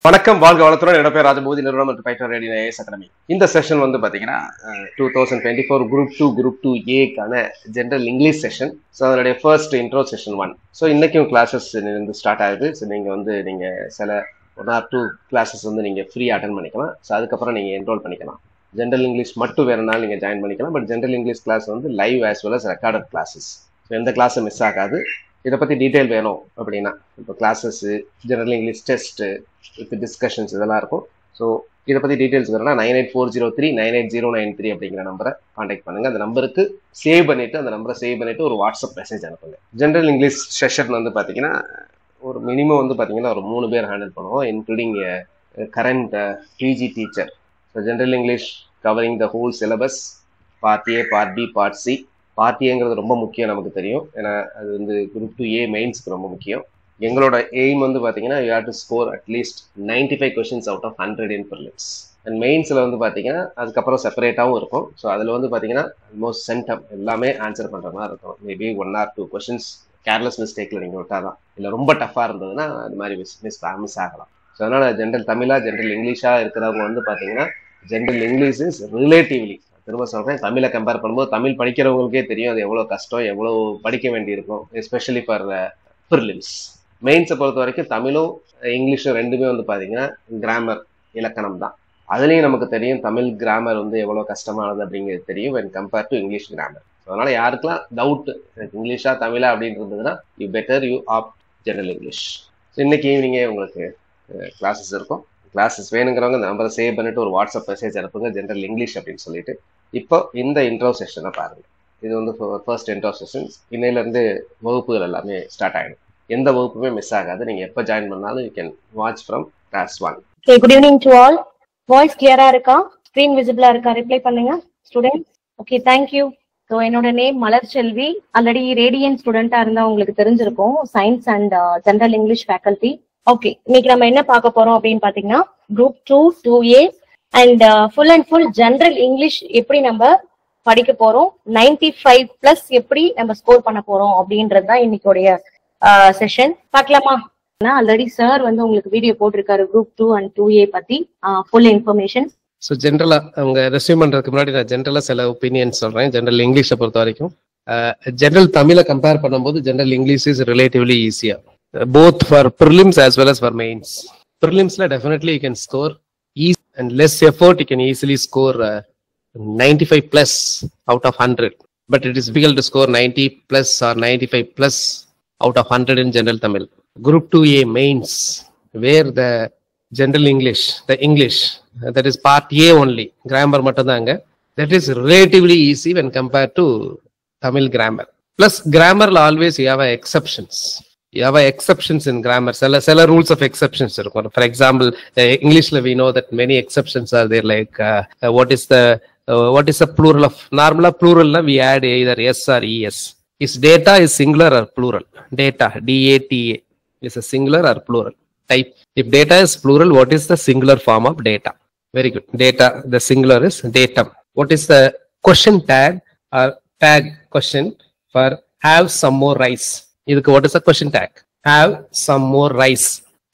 வணக்கம், வாழ்க வளத்துடன். என்னோட பேர் ராஜபூதி, நிறுவனம் மற்றும் பைத்தன் ரேடியோ ஐஏஎஸ் அகாடமி. இந்த செஷன் வந்து பார்த்தீங்கன்னா 2024 group 2A general English session. So அதனுடைய ஃபர்ஸ்ட் இன்ட்ரோ செஷன் 1. ஸோ இன்னைக்கும் கிளாஸஸ் வந்து ஸ்டார்ட் ஆகுது. ஸோ நீங்கள் சில 1 or 2 கிளாஸஸ் வந்து நீங்கள் ஃப்ரீ அட்டன் பண்ணிக்கலாம். ஸோ அதுக்கப்புறம் நீங்கள் என்ரோல் பண்ணிக்கலாம். ஜென்ரல் இங்கிலீஷ் மட்டும் வேணும்னாலும் நீங்கள் ஜாயின் பண்ணிக்கலாம். பட் ஜென்ரல் இங்கிலீஷ் கிளாஸ் வந்து live as well as recorded classes. So எந்த கிளாஸும் மிஸ் ஆகாது. இதை பற்றி டீட்டெயில் வேணும் அப்படின்னா இப்போ classes, general English test with discussions இதெல்லாம் இருக்கும். ஸோ இதை பற்றி டீட்டெயில்ஸ் வேணும்னா 9840398093 அப்படிங்கிற நம்பரை காண்டாக்ட் பண்ணுங்கள். அந்த நம்பருக்கு சேவ் பண்ணிவிட்டு ஒரு வாட்ஸ்அப் மெசேஜ் அனுப்புங்க. ஜென்ரல் இங்கிலீஷ் செஷன் வந்து பார்த்தீங்கன்னா ஒரு மினிமம் வந்து பார்த்தீங்கன்னா ஒரு 3 பேர் ஹேண்டில் பண்ணுவோம், including current PG teacher. So general English covering the whole syllabus, part A, part B, part C. Part ஏங்கிறது ரொம்ப முக்கியம், நமக்கு தெரியும். ஏன்னா அது வந்து குரூப் 2A மெயின்ஸ்க்கு ரொம்ப முக்கியம். எங்களோட எய்ம் வந்து பார்த்தீங்கன்னா you have to score at least 95 questions out of 100 in prelims. And மெயின்ஸில் வந்து பார்த்தீங்கன்னா அதுக்கப்புறம் செப்பரேட்டாகவும் இருக்கும். ஸோ அதில் வந்து பார்த்தீங்கன்னா ஆல்மோஸ்ட் சென்டம் எல்லாமே ஆன்சர் பண்ணுற மாதிரி இருக்கும். மேபி 1 or 2 கொஸ்டின்ஸ் கேர்லெஸ் மிஸ்டேக்கில் நீங்கள் விட்டால் தான். இல்லை ரொம்ப டஃப்பாக இருந்ததுன்னா அது மாதிரி மிஸ் ஆகலாம். ஸோ அதனால் ஜென்ரல் தமிழாக ஜென்ரல் இங்கிலீஷாக இருக்கிறவங்க வந்து பார்த்தீங்கன்னா ஜென்ரல் இங்கிலீஷ் இஸ் ரிலேட்டிவ்லி, திரும்ப சொல்கிறேன், தமிழை கம்பேர் பண்ணும்போது தமிழ் படிக்கிறவங்களுக்கே தெரியும் அது எவ்வளோ கஷ்டம், எவ்வளோ படிக்க வேண்டியிருக்கும், எஸ்பெஷலி ஃபார் ப்ரிலிம்ஸ். மெயின்ஸை பொறுத்த வரைக்கும் தமிழும் இங்கிலீஷும் ரெண்டுமே வந்து பார்த்தீங்கன்னா கிராமர், இலக்கணம் தான். அதுலேயும் நமக்கு தெரியும் தமிழ் கிராமர் வந்து எவ்வளோ கஷ்டமானது அப்படிங்கிறது தெரியும் when compare to English grammar. So அதனால் யாருக்கெல்லாம் டவுட் இங்கிலீஷா தமிழா அப்படின்னு இருந்ததுன்னா you opt general English. So இன்னைக்கு ஈவினிங்கே உங்களுக்கு கிளாஸஸ் இருக்கும். கிளாஸஸ் வேணுங்கிறவங்க இந்த நம்பரை சேவ் பண்ணிட்டு ஒரு வாட்ஸ்அப் மெசேஜ் அனுப்புங்க, ஜென்ரல் இங்கிலீஷ் அப்படின்னு சொல்லிட்டு. இப்போ இந்த இன்ட்ரோ செஷனை பாருங்க. இது வந்து ஃபர்ஸ்ட் இன்ட்ரோ செஷன்ஸ். இன்னையிலேருந்து வகுப்புகள் எல்லாமே ஸ்டார்ட் ஆகிடும். எந்த வகுப்புமே மிஸ் ஆகாது. நீங்க எப்ப ஜாயின் பண்ணாலும் you can watch from class 1. Okay, good evening to all. Voice clear-ஆ இருக்கா? Screen visible-ஆ இருக்கா? ரிப்ளை பண்ணுங்க students. Okay, thank you. So என்னோட name Malar Selvi. Already Radiant ஸ்டூடெண்டா இருந்தா உங்களுக்கு தெரிஞ்சிருக்கும், science and general English faculty. Okay, இன்னைக்கு நம்ம என்ன பார்க்க போறோம் அப்படின்னு பாத்தீங்கன்னா group 2A and full general English எப்படி நம்ம படிக்க போறோம், 95+ எப்படி நம்ம ஸ்கோர் பண்ண போறோம் அப்படின்றது தான் இன்னைக்குடைய செஷன். பார்க்கலாமா? ஆல்ரெடி சார் வந்து உங்களுக்கு வீடியோ போட்டிருக்காரு குரூப் 2 and 2A பத்தி ஃபுல் இன்ஃபர்மேஷன். ஸோ ஜென்ரலா அவங்க ரெஸ்யூம் பண்றதுக்கு முன்னாடி நான் ஜென்ரலா சில ஒப்பீனியன் சொல்றேன். ஜென்ரல் இங்கிலீஷை பொறுத்த வரைக்கும் ஜென்ரல் தமிழை கம்பேர் பண்ணும்போது ஜென்ரல் இங்கிலீஷ் இஸ் ரிலேட்டிவ்லி ஈஸியா, both for prelims as well as for mains. ப்ரிலிம்ஸ்ல definitely you can score easy and less effort. You can easily score 95+ out of 100, but it is difficult to score 90+ or 95+ out of 100 in general Tamil. Group 2A mains, where the general English, the English, that is part A only, grammar matadanga, that is relatively easy when compared to Tamil grammar. Plus grammar always you have exceptions. You have exceptions in grammar. Sela rules of exceptions. For example, English we know that many exceptions are there, like what is the plural of normal plural? We add either S or ES. Is data is singular or plural? Data, DATA, is a singular or plural type. If data is plural, what is the singular form of data? Very good. Data, the singular is datum. What is the question tag or tag question for have some more rice? What is the question tag? Have some more rice.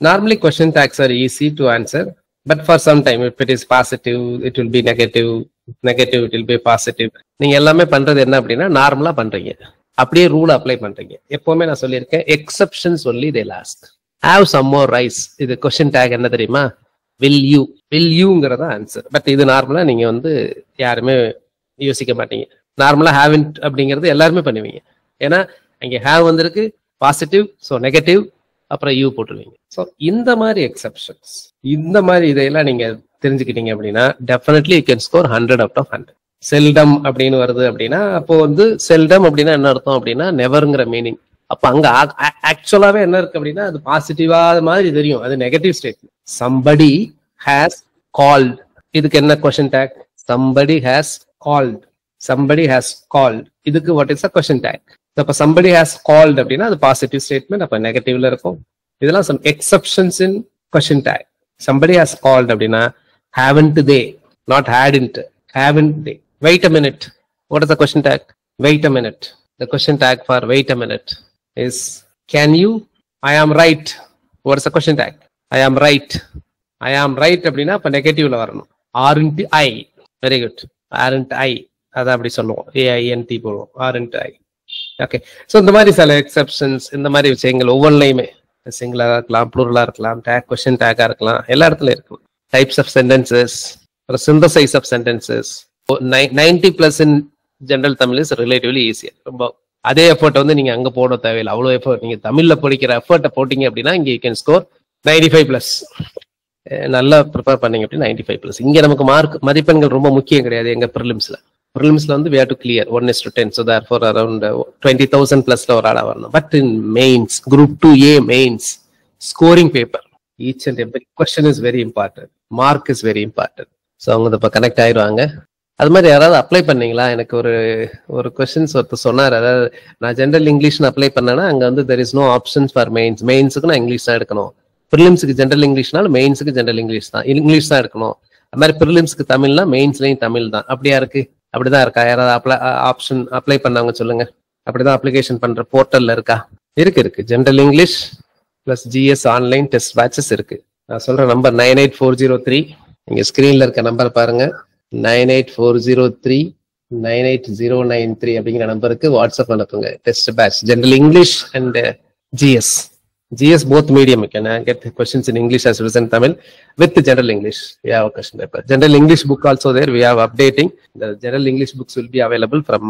Normally question tags are easy to answer, but for some time if it is positive it will be negative it will be positive. நீங்க எல்லாமே பண்றது என்ன அப்படின்னா நார்மலா பண்றீங்க, அப்படியே rule apply பண்றீங்க. எப்பவுமே நான் சொல்லியிருக்கேன், exceptions only the last. Have some more rice, இது கொஸ்டின் டேக் என்ன தெரியுமா? Will யூங்கிறதா answer. பட் இது நார்மலா நீங்க வந்து யாருமே யோசிக்க மாட்டீங்க. நார்மலா ஹேவன்ட் அப்படிங்கிறது எல்லாருமே பண்ணுவீங்க. ஏன்னா அங்கே ஹேவ் வந்திருக்கு, பாசிட்டிவ், ஸோ நெகட்டிவ், அப்புறம் யூ போட்டுருவீங்க. ஸோ இந்த மாதிரி எக்ஸெப்ஷன்ஸ், இந்த மாதிரி இதையெல்லாம் நீங்க தெரிஞ்சுக்கிட்டீங்க அப்படின்னா definitely you can score 100 out of 100. Seldom அப்படின்னு வருது அப்படின்னா அப்போ வந்து செல்டம் அப்படின்னா என்ன அர்த்தம் அப்படின்னா நெவர்ங்கிற மீனிங். அப்ப அங்க ஆக்சுவலாவே என்ன இருக்கு அப்படின்னா அது பாசிட்டிவா மாதிரி தெரியும், அது negative statement. somebody has called, இதுக்கு என்ன question take? somebody has called, இதுக்கு what is the question tag? அப்ப somebody has called அப்படின்னா அது பாசிட்டிவ் ஸ்டேட்மெண்ட், அப்ப நெகட்டிவ்ல இருக்கும். இதெல்லாம் some exceptions in question tag. somebody has called அப்படின்னா haven't they, not hadn't, haven't they. Wait a minute, what is the question tag? Wait a minute. The question tag for wait a minute is can you? I am right. What is the question tag? I am right. ஐ ஆம் right அப்படின்னா அப்ப நெகட்டிவ்ல வரணும். Aren't ஐ, very good. Aren't ஐ அதை அப்படி சொல்லுவோம், ஏஐஎன்டி போடுவோம், aren't ஐ. Okay. So இந்த மாதிரி சில எக்ஸெப்ஷன்ஸ், இந்த மாதிரி விஷயங்கள் ஒவ்வொன்றையுமே சிங்கிளா இருக்கலாம், ப்ளூரலா இருக்கலாம், டேக் கொஸ்டின் டேக்கா இருக்கலாம், எல்லா இடத்துலயும் இருக்கும். Types of sentences, synthesis of sentences. 90+ in general Tamil is relatively ஈஸியா. ரொம்ப அதே எஃபர்ட் வந்து நீங்க அங்க போட தேவையில்லை. அவ்வளோ எஃபர்ட் நீங்க தமிழ்ல படிக்கிற எஃபர்ட்டை போட்டீங்க அப்படின்னா இங்க யூ கேன் ஸ்கோர் 95+. நல்லா ப்ரிப்பேர் பண்ணீங்க அப்படின்னா 95+. இங்க நமக்கு மார்க் மதிப்பெண்கள் ரொம்ப முக்கியம் கிடையாது. எங்க ப்ரிலிம்ஸ்ல வந்து we have to clear 1:10, so therefore around 20,000+ ஒரு ஆளா வரணும். But in mains, group 2A mains scoring paper, each and every question is very important, mark is very important. So அவங்க இப்போ கனெக்ட் ஆயிடுவாங்க. அது மாதிரி யாராவது அப்ளை பண்ணீங்களா? எனக்கு ஒரு கொஸ்டின்ஸ் ஒருத்தர் சொன்னார். அதாவது நான் ஜென்ரல் இங்கிலீஷ்னு அப்ளை பண்ணேன்னா அங்கே வந்து there is no options for mains. மெயின்ஸுக்கு நான் இங்கிலீஷ் தான் எடுக்கணும். ப்ரிலிம்ஸுக்கு ஜென்ரல் இங்கிலீஷ்னாலும் மெயின்ஸுக்கு ஜென்ரல் இங்கிலீஷ் தான் எடுக்கணும். அது மாதிரி ப்ரிலிம்ஸ்க்கு தமிழ்னா மெயின்ஸ்லையும் தமிழ் தான். அப்படியா இருக்கு? அப்படிதான் இருக்கா? யாராவது ஆப்ஷன் அப்ளை பண்ணவங்க சொல்லுங்க. அப்படிதான் அப்ளிகேஷன் பண்ற போர்ட்டல்ல இருக்கா? இருக்கு. General English plus GS online test patches இருக்கு. நான் சொல்ற நம்பர் 98403. நீங்க ஸ்கிரீன்ல இருக்க நம்பர் பாருங்க, 98403 98093 அப்படிங்கிற நம்பருக்கு வாட்ஸ்அப் அனுப்புங்க. Test batch general English and GS both medium. You can get questions in English as well as in Tamil with the general English. We have a question paper. General English book also there. We have updating. The general English books will be available from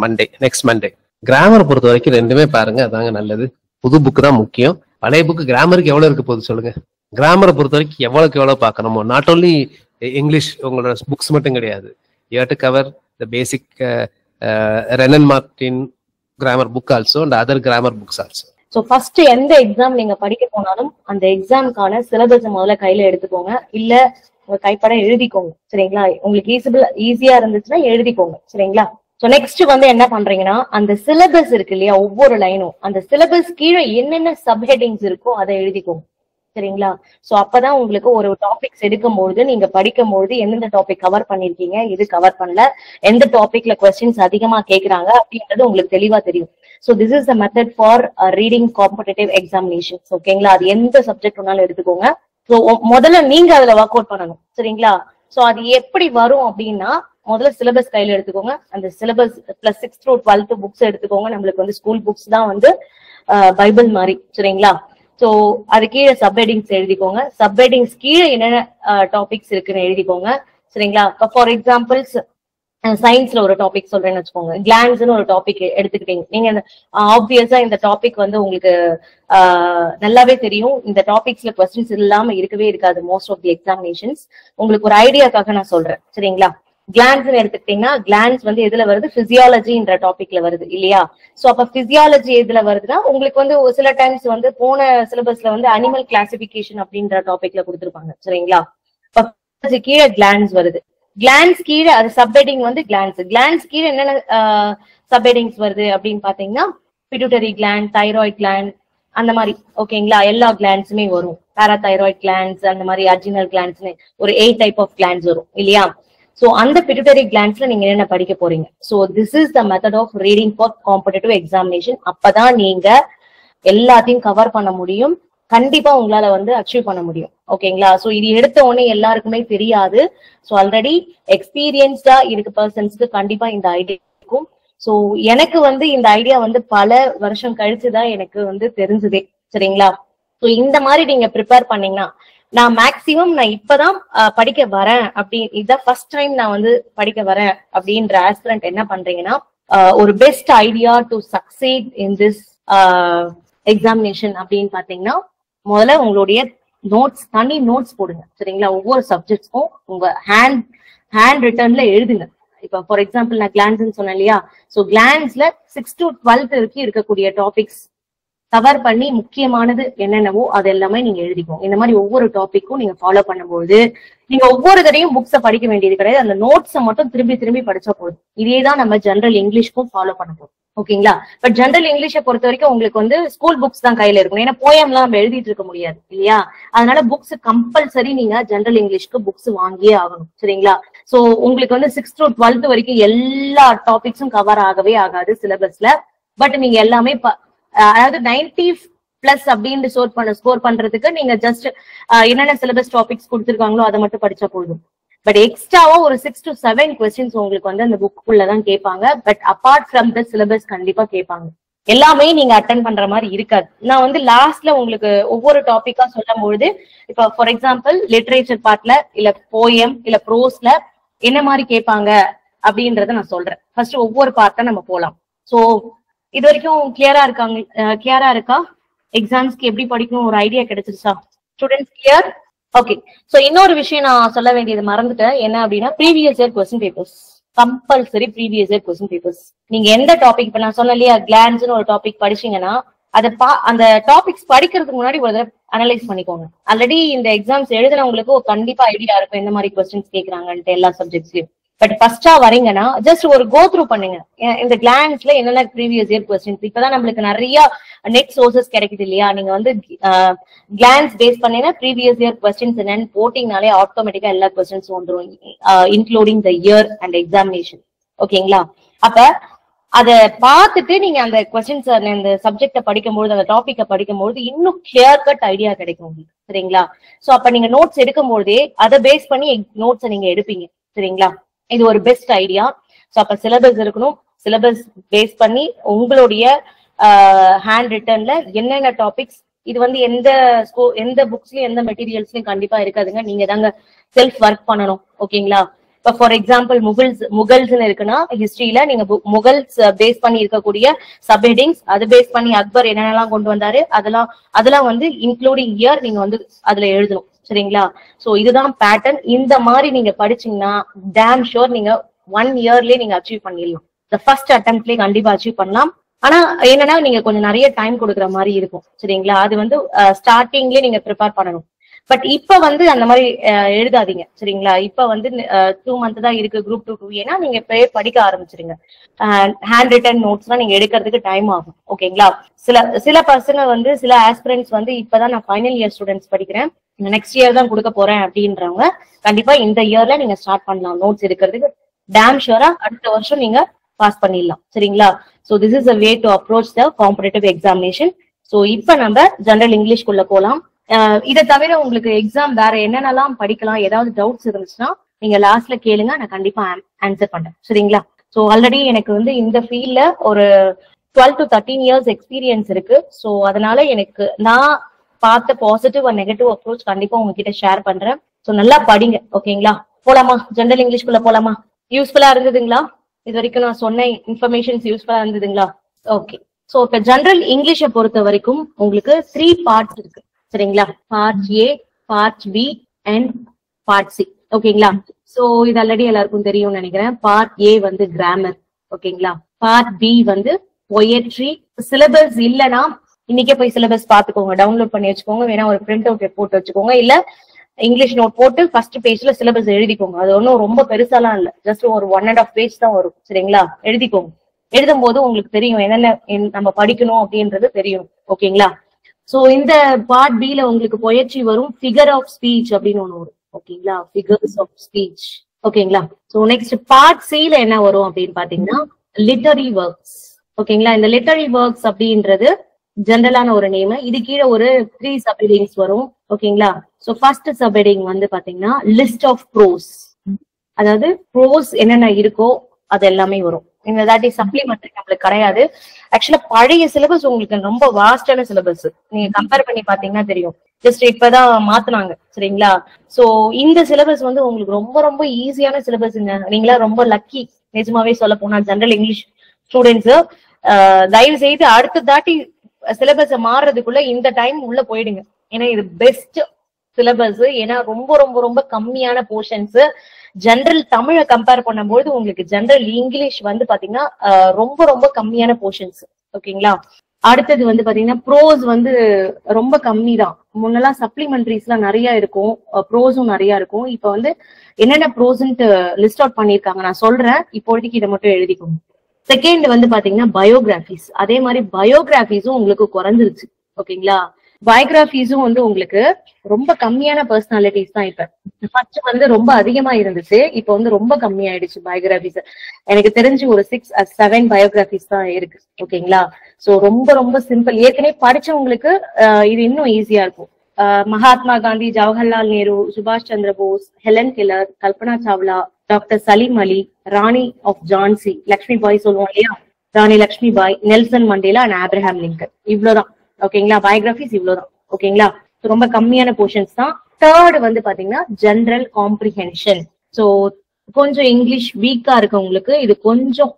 next Monday. Grammar பொறுத்த வரைக்கும் ரெண்டுமே பாருங்க, அதாங்க நல்லது. புது book தான் முக்கியம். பழைய புக் கிராமருக்கு எவ்வளவு இருக்கு போகுது சொல்லுங்க. கிராமரை பொறுத்த வரைக்கும் எவ்வளவு பார்க்கணுமோ, நாட் ஓன்லி இங்கிலீஷ் உங்களோட புக்ஸ் மட்டும் கிடையாது. You have to cover the basic Renan Martin grammar book also and other grammar books also. So first எந்த எக்ஸாம் நீங்க படிக்க போனாலும் அந்த எக்ஸாமுக்கான சிலபஸ் முதல்ல கையில எடுத்துக்கோங்க, இல்ல உங்க கைப்பட எழுதிக்கோங்க. சரிங்களா? உங்களுக்கு ஈஸியா இருந்துச்சுன்னா எழுதிக்கோங்க. சரிங்களா? ஸோ நெக்ஸ்ட் வந்து என்ன பண்றீங்கன்னா, அந்த சிலபஸ் இருக்கு இல்லையா, ஒவ்வொரு லைனும் அந்த சிலபஸ் கீழே என்னென்ன சப்ஹெட்டிங்ஸ் இருக்கோ அதை எழுதிக்கோங்க. சரிங்களா? சோ அப்பதான் உங்களுக்கு ஒரு டாபிக்ஸ் எடுக்கும்போது நீங்க படிக்கும்போது எந்தெந்த டாபிக் கவர் பண்ணிருக்கீங்க, இது கவர் பண்ணல, எந்த டாபிக்ல கொஸ்டின்ஸ் அதிகமா கேக்குறாங்க அப்படின்றது உங்களுக்கு தெளிவா தெரியும். So this is the method for reading competitive examinations. ஓகேங்களா? அது எந்த சப்ஜெக்ட் வேணாலும் எடுத்துக்கோங்க. ஸோ முதல்ல நீங்க அதுல ஒர்க் அவுட் பண்ணணும். சரிங்களா? சோ அது எப்படி வரும் அப்படின்னா, முதல்ல சிலபஸ் கையில எடுத்துக்கோங்க. அந்த சிலபஸ் பிளஸ் 6 to 12 புக்ஸ் எடுத்துக்கோங்க. நம்மளுக்கு வந்து ஸ்கூல் புக்ஸ் தான் வந்து பைபிள் மாதிரி. சரிங்களா? சோ அது கீழே சப்ஹெட்டிங்ஸ் எழுதிக்கோங்க. சப்ஹெட்டிங்ஸ் கீழே என்னென்ன டாபிக்ஸ் இருக்குன்னு எழுதிக்கோங்க. சரிங்களா? ஃபார் எக்ஸாம்பிள்ஸ் சயின்ஸ்ல ஒரு டாபிக் சொல்றேன்னு வச்சுக்கோங்க, கிளான்ஸ்னு ஒரு டாபிக் எடுத்துக்கிட்டீங்க. நீங்க ஆப்வியஸா இந்த டாபிக் வந்து உங்களுக்கு நல்லாவே தெரியும். இந்த டாபிக்ஸ்ல கொஸ்டின்ஸ் இல்லாம இருக்கவே இருக்காது மோஸ்ட் ஆஃப் தி எக்ஸாமினேஷன்ஸ். உங்களுக்கு ஒரு ஐடியாக்காக நான் சொல்றேன். சரிங்களா? கிளான்ஸ் எடுத்துக்கிட்டீங்கன்னா, கிளான்ஸ் வந்து எதுல வருது? பிசியாலஜின்ற டாபிக்ல வருது இல்லையா? சோ அப்ப பிசியாலஜி எதுல வருதுன்னா, உங்களுக்கு வந்து ஒரு சில டைம்ஸ் வந்து போன சிலபஸ்ல வந்து அனிமல் கிளாசிபிகேஷன் அப்படின்ற டாபிக்ல கொடுத்துருப்பாங்க. சரிங்களா? கீழே கிளான்ஸ் வருது. கிளான்ஸ் கீழே அது சப்ஹெட்டிங் வந்து கிளான்ஸ் கீழே என்னென்ன சப்ஹெட்டிங்ஸ் வருது அப்படின்னு பாத்தீங்கன்னா, பிட்யூட்டரி கிளாண்ட், தைராய்ட் கிளாண்ட், அந்த மாதிரி. ஓகேங்களா? எல்லா கிளாண்ட்ஸுமே வரும். பாராதைராய்ட் கிளாண்ட்ஸ், அந்த மாதிரி அட்ரினல் கிளாண்ட்ஸ்னு ஒரு 8 டைப் ஆஃப் கிளாண்ட்ஸ் வரும் இல்லையா? சோ அந்த பிட்யூட்டரி கிளாண்ட்ஸ்ல நீங்க என்ன படிக்க போறீங்க? So this is the method of reading for competitive examination. அப்பதான் நீங்க எல்லாத்தையும் கவர் பண்ண முடியும். கண்டிப்பா உங்களால வந்து அச்சீவ் பண்ண முடியும். ஓகேங்களா? சோ இது எடுத்த உடனே எல்லாருக்குமே தெரியாது. சோ ஆல்ரெடி எக்ஸ்பீரியன்ஸ்டா இருக்க பர்சன்ஸ்க்கு கண்டிப்பா இந்த ஐடியா இருக்கும். சோ எனக்கு வந்து இந்த ஐடியா வந்து பல வருஷம் கழிச்சுதான் எனக்கு வந்து தெரிஞ்சதே. சரிங்களா? சோ இந்த மாதிரி நீங்க ப்ரிப்பேர் பண்ணீங்கன்னா, நான் மேக்சிமம் நான் இப்பதான் படிக்க வரேன் இதுதான் ஃபர்ஸ்ட் டைம் நான் வந்து படிக்க வரேன் அப்படின்ற ஆஸ்பிரண்ட் என்ன பண்றீங்கன்னா, ஒரு best idea to succeed in this examination அப்படின்னு பாத்தீங்கன்னா, முதல்ல உங்களுடைய தனி நோட்ஸ் போடுங்க. சரிங்களா? ஒவ்வொரு சப்ஜெக்ட்ஸ்க்கும் உங்க ஹேண்ட் ரிட்டர்ன்ல எழுதுங்க. இப்ப ஃபார் எக்ஸாம்பிள் நான் கிளான்ஸ் சொன்னேன் இல்லையா? சோ கிளான்ஸ்ல 6 to 12 வரைக்கும் இருக்கக்கூடிய டாபிக்ஸ் கவர் பண்ணி முக்கியமானது என்னென்னவோ அது எல்லாமே நீங்க எழுதிக்கோங்க. இந்த மாதிரி ஒவ்வொரு டாபிக்கும் நீங்க ஃபாலோ பண்ணும்போது நீங்க ஒவ்வொரு தடையும் புக்ஸை படிக்க வேண்டியது கிடையாது. அந்த நோட்ஸை மட்டும் திரும்பி படிச்சா போதும். இதேதான் நம்ம ஜெனரல் இங்கிலீஷ்க்கும் ஃபாலோ பண்ண போறோம். ஓகேங்களா? பட் ஜெனரல் இங்கிலீஷை பொறுத்த வரைக்கும் உங்களுக்கு வந்து ஸ்கூல் புக்ஸ் தான் கையில இருக்கும். ஏன்னா போயம்லாம் நம்ம எழுதிட்டு இருக்க முடியாது இல்லையா? அதனால புக்ஸ் கம்பல்சரி நீங்க ஜெனரல் இங்கிலீஷ்க்கு புக்ஸ் வாங்கியே ஆகணும். சரிங்களா? சோ உங்களுக்கு வந்து 6 to 12 வரைக்கும் எல்லா டாபிக்ஸும் கவர் ஆகவே ஆகாது சிலபஸ்ல. பட் நீங்க எல்லாமே அதாவது பிளஸ் அப்படின்னு ஸ்கோர் பண்றதுக்கு நீங்க ஜஸ்ட் என்னென்ன சிலபஸ் டாபிக்ஸ் கொடுத்துருக்காங்களோ அதை மட்டும் படிச்சா போதும். பட் எக்ஸ்ட்ராவா ஒரு 6 to 7 கொஸ்டின்ஸ் உங்களுக்கு வந்து அந்த புக்குள்ளதான் கேட்பாங்க. But apart from the syllabus கண்டிப்பா கேட்பாங்க. எல்லாமே நீங்க அட்டன் பண்ற மாதிரி இருக்காது. நான் வந்து லாஸ்ட்ல உங்களுக்கு ஒவ்வொரு டாபிக்கா சொல்லும்போது, இப்ப ஃபார் எக்ஸாம்பிள் லிட்ரேச்சர் பார்ட்ல இல்ல போயம் இல்ல ப்ரோஸ்ல என்ன மாதிரி கேட்பாங்க அப்படின்றத நான் சொல்றேன். ஃபர்ஸ்ட் ஒவ்வொரு பார்ட்டா நம்ம போலாம். சோ இது வரைக்கும் கிளியரா இருக்கா? எக்ஸாம்ஸ்க்கு எப்படி படிக்கணும் ஒரு ஐடியா கிடைச்சிருச்சா ஸ்டூடெண்ட்ஸ்? கிளியர்? ஓகே. சோ இன்னொரு விஷயம் நான் சொல்ல வேண்டியது மறந்துட்டேன். என்ன அப்படின்னா previous year question papers compulsory. Previous year question papers நீங்க எந்த டாபிக், இப்ப நான் சொன்ன இல்லையா கிளான்ஸ்னு ஒரு டாபிக் படிச்சீங்கன்னா அந்த டாபிக்ஸ் படிக்கிறதுக்கு முன்னாடி ஒரு தடவை அனலைஸ் பண்ணிக்கோங்க. ஆல்ரெடி இந்த எக்ஸாம்ஸ் எழுதுனவங்களுக்கு கண்டிப்பா ஐடியா இருக்கும் எந்த மாதிரி கொஸ்டின்ஸ் கேட்கறாங்கன்ட்டு எல்லா சப்ஜெக்ட்ஸ்லயும். பட் ஃபர்ஸ்டா வரீங்கன்னா ஜஸ்ட் ஒரு கோ த்ரூ பண்ணுங்க. இந்த கிளான்ஸ்ல என்னென்ன ப்ரீவியஸ் இயர் கொஸ்டின்ஸ், இப்பதான் நம்மளுக்கு நிறைய நெட் சோர்சஸ் கிடைக்குது இல்லையா? நீங்க வந்து கிளான்ஸ் பேஸ் பண்ணீங்கன்னா ப்ரீவியஸ் இயர் கொஸ்டின்ஸ் என்னன்னு போட்டீங்கனாலே ஆட்டோமேட்டிக்கா எல்லா கொஸ்டின்ஸும் வந்துடும், including the year and examination. ஓகேங்களா? அப்ப அதை பார்த்துட்டு நீங்க அந்த கொஸ்டின்ஸ் அந்த சப்ஜெக்ட படிக்கும்போது, அந்த டாபிக்கை படிக்கும்போது இன்னும் கிளியர் கட் ஐடியா கிடைக்கும் உங்களுக்கு. சரிங்களா? சோ அப்ப நீங்க நோட்ஸ் எடுக்கும்போதே அதை பேஸ் பண்ணி நோட்ஸை நீங்க எடுப்பீங்க. சரிங்களா? இது ஒரு பெஸ்ட் ஐடியா. சோ அப்ப சிலபஸ் இருக்கணும். சிலபஸ் பேஸ் பண்ணி உங்களுடைய ஹேண்ட் ரிட்டன்ல என்னென்ன டாபிக்ஸ், இது வந்து எந்த புக்ஸ்லயும் எந்த மெட்டீரியல்ஸ்லயும் கண்டிப்பா இருக்காதுங்க. நீங்க தாங்க செல்ஃப் ஒர்க் பண்ணணும். ஓகேங்களா? இப்ப ஃபார் எக்ஸாம்பிள் முகல்ஸ்ன்னு இருக்குன்னா ஹிஸ்டரியில நீங்க முகல்ஸ் பேஸ் பண்ணி இருக்கக்கூடிய சப்ஹெட்டிங்ஸ், அது பேஸ் பண்ணி அக்பர் என்னென்னலாம் கொண்டு வந்தாரு அதெல்லாம் வந்து இன்க்ளூடிங் இயர் நீங்க வந்து அதுல எழுதணும். சரிங்களா? சோ இதுதான் பேட்டர்ன். இந்த மாதிரி நீங்க படிச்சீங்கன்னா டேம் ஷோர் நீங்க 1 இயர்லயே நீங்க அச்சீவ் பண்ணிடலாம். இந்த ஃபர்ஸ்ட் அட்டெம்ப்ட்லயே கண்டிப்பா அச்சீவ் பண்ணலாம். ஆனா என்னன்னா நீங்க கொஞ்சம் நிறைய டைம் கொடுக்குற மாதிரி இருக்கும். சரிங்களா? அது வந்து ஸ்டார்டிங்லயே நீங்க ப்ரிப்பேர் பண்ணணும். பட் இப்ப வந்து அந்த மாதிரி எழுதாதீங்க. சரிங்களா? இப்ப வந்து 2 months தான் இருக்கு குரூப் 2 ஏன்னா நீங்க இப்பவே படிக்க ஆரம்பிச்சிருங்க. ஹேண்ட் ரிட்டன் நோட்ஸ் எல்லாம் நீங்க எடுக்கிறதுக்கு டைம் ஆகும். ஓகேங்களா? சில பசங்க வந்து சில ஆஸ்பிரன்ஸ் வந்து இப்பதான் நான் ஃபைனல் இயர் ஸ்டூடெண்ட்ஸ் படிக்கிறேன், நெக்ஸ்ட் இயர் தான் கொடுக்க போறேன் அப்படின்றவங்க கண்டிப்பா இந்த இயர்ல நீங்க ஸ்டார்ட் பண்ணலாம் நோட்ஸ் எடுக்கிறதுக்கு. டேம் ஷூரா அடுத்த வருஷம் நீங்க பாஸ் பண்ணிடலாம். சரிங்களா? So this is a way to approach the competitive examination. So இப்ப நம்ம ஜெனரல் இங்கிலீஷ்குள்ள போலாம். இதை தவிர உங்களுக்கு எக்ஸாம் வேற என்னென்னலாம் படிக்கலாம், ஏதாவது டவுட்ஸ் இருந்துச்சுன்னா நீங்க லாஸ்ட்ல கேளுங்க, நான் கண்டிப்பா ஆன்சர் பண்றேன். சரிங்களா? சோ ஆல்ரெடி எனக்கு வந்து இந்த ஃபீல்ட்ல ஒரு 12 to 13 years எக்ஸ்பீரியன்ஸ் இருக்கு. சோ அதனால எனக்கு நான் பார்த்த பாசிட்டிவ் அண்ட் நெகட்டிவ் அப்ரோச் கண்டிப்பா உங்ககிட்ட ஷேர் பண்றேன். சோ நல்லா படிங்க. ஓகேங்களா? போலாமா? ஜெனரல் இங்கிலீஷ்குள்ள போலாமா? யூஸ்ஃபுல்லா இருந்ததுங்களா? இது வரைக்கும் நான் சொன்ன இன்ஃபர்மேஷன்ஸ் யூஸ்ஃபுல்லா இருந்ததுங்களா? ஓகே. சோ இப்ப ஜெனரல் இங்கிலீஷை பொறுத்த வரைக்கும் உங்களுக்கு 3 பார்ட்ஸ் இருக்கு. சரிங்களா? Part A, part B and part C. ஓகேங்களா? சோ இது ஆல்ரெடி எல்லாருக்கும் தெரியும்னு நினைக்கிறேன். பார்ட் ஏ வந்து கிராமர். ஓகேங்களா? பார்ட் பி வந்து பொயட்ரி. சிலபஸ் இல்லைன்னா இன்னைக்கே போய் சிலபஸ் பாத்துக்கோங்க, டவுன்லோட் பண்ணி வச்சுக்கோங்க. வேணா ஒரு பிரிண்ட் அவுட் போட்டு வச்சுக்கோங்க, இல்ல இங்கிலீஷ் நோட் போட்டு ஃபர்ஸ்ட் பேஜ்ல சிலபஸ் எழுதிக்கோங்க. அது ஒன்றும் ரொம்ப பெருசாலாம் இல்ல, ஜஸ்ட் ஒரு 1.5 பேஜ் தான் வரும். சரிங்களா? எழுதிக்கோங்க. எழுதும் போது உங்களுக்கு தெரியும் என்னென்ன நம்ம படிக்கணும் அப்படின்றது தெரியும். ஓகேங்களா? சோ இந்த பார்ட் பி ல உங்களுக்கு பொயட்ரி வரும், ஃபிகர் ஆஃப் ஸ்பீச் அப்படின்னு ஒண்ணு வரும். ஓகேங்களா? Figures of speech. ஓகேங்களா? சோ நெக்ஸ்ட் பார்ட் சி ல என்ன வரும் அப்படின்னு பாத்தீங்கன்னா லிட்டரரி ஒர்க்ஸ். ஓகேங்களா? இந்த லிட்டரரி ஒர்க்ஸ் அப்படின்றது ஜெனரலான ஒரு நேம். இது கீழே ஒரு 3 சப்ஹெடிங்ஸ் வரும். ஓகேங்களா? சோ ஃபர்ஸ்ட் சப்ஹெடிங் வந்து பாத்தீங்கன்னா லிஸ்ட் ஆஃப் ப்ரோஸ், அதாவது ப்ரோஸ் என்னென்ன இருக்கோ அது எல்லாமே வரும். இந்த தாட்டி சப்ளிமெண்ட்ரி நம்மளுக்கு கிடையாது. ஆக்சுவலா பழைய சிலபஸ் உங்களுக்கு ரொம்ப வாஸ்டான சிலபஸ், நீங்க கம்பேர் பண்ணி பாத்தீங்கன்னா தெரியும். ஜஸ்ட் இப்பதான் மாத்துனாங்க. சரிங்களா? சோ இந்த சிலபஸ் வந்து உங்களுக்கு ரொம்ப ரொம்ப ஈஸியான சிலபஸ்ங்க. நீங்களா ரொம்ப லக்கி நிஜமாவே சொல்ல போனா ஜெனரல் இங்கிலீஷ் ஸ்டூடெண்ட்ஸ். தயவு செய்து அடுத்த தாட்டி சிலபஸ் மாறுறதுக்குள்ள இந்த டைம் உள்ள போயிடுங்க. ஏன்னா இது பெஸ்ட் சிலபஸ். ஏன்னா ரொம்ப ரொம்ப ரொம்ப கம்மியான போர்ஷன்ஸ். ஜெனரல் தமிழை கம்பேர் பண்ணும்போது உங்களுக்கு ஜெனரல் இங்கிலீஷ் வந்து பாத்தீங்கன்னா ரொம்ப ரொம்ப கம்மியான போர்ஷன்ஸ். ஓகேங்களா? அடுத்தது வந்து பாத்தீங்கன்னா ப்ரோஸ் வந்து ரொம்ப கம்மி தான். முன்னெல்லாம் சப்ளிமெண்ட்ரிஸ் எல்லாம் நிறைய இருக்கும், ப்ரோஸும் நிறைய இருக்கும். இப்ப வந்து என்னென்ன ப்ரோஸ்ன்ட்டு லிஸ்ட் அவுட் பண்ணிருக்காங்க நான் சொல்றேன், இப்போதைக்கு இதை மட்டும் எழுதிக்கோங்க. செகண்ட் வந்து பாத்தீங்கன்னா பயோகிராபிஸ். அதே மாதிரி பயோகிராபிஸும் உங்களுக்கு குறைஞ்சிருச்சு. ஓகேங்களா? பயோகிராபிஸும் வந்து உங்களுக்கு ரொம்ப கம்மியான பர்சனாலிட்டிஸ் தான். இப்ப ஃபர்ஸ்ட் வந்து ரொம்ப அதிகமா இருந்துச்சு, இப்ப வந்து ரொம்ப கம்மியாயிடுச்சு பயோகிராபிஸ். எனக்கு தெரிஞ்சு ஒரு 6-7 பயோகிராபிஸ் தான் இருக்கு. ஓகேங்களா? சோ ரொம்ப ரொம்ப சிம்பிள். ஏற்கனவே படிச்சவங்களுக்கு இது இன்னும் ஈஸியா இருக்கும். மகாத்மா காந்தி, ஜவஹர்லால் நேரு, சுபாஷ் Chandra Bose, Helen Keller, Kalpana Chawla, doctor Salim Ali, Rani of Jhansi, Lakshmi Bai சொல்லுவோம் இல்லையா, Rani Lakshmi Bai, Nelson Mandela and Abraham Lincoln. இவ்வளவுதான். ஓகேங்களா? பயோகிராபிஸ் இவ்வளவுதான். ஓகேங்களா? ரொம்ப கம்மியான போர்ஷன்ஸ் தான். தேர்ட் வந்து பாத்தீங்கன்னா ஜெனரல் காம்ப்ரிஹென்ஷன். சோ கொஞ்சம் இங்கிலீஷ் வீக்கா இருக்கவங்களுக்கு இது கொஞ்சம்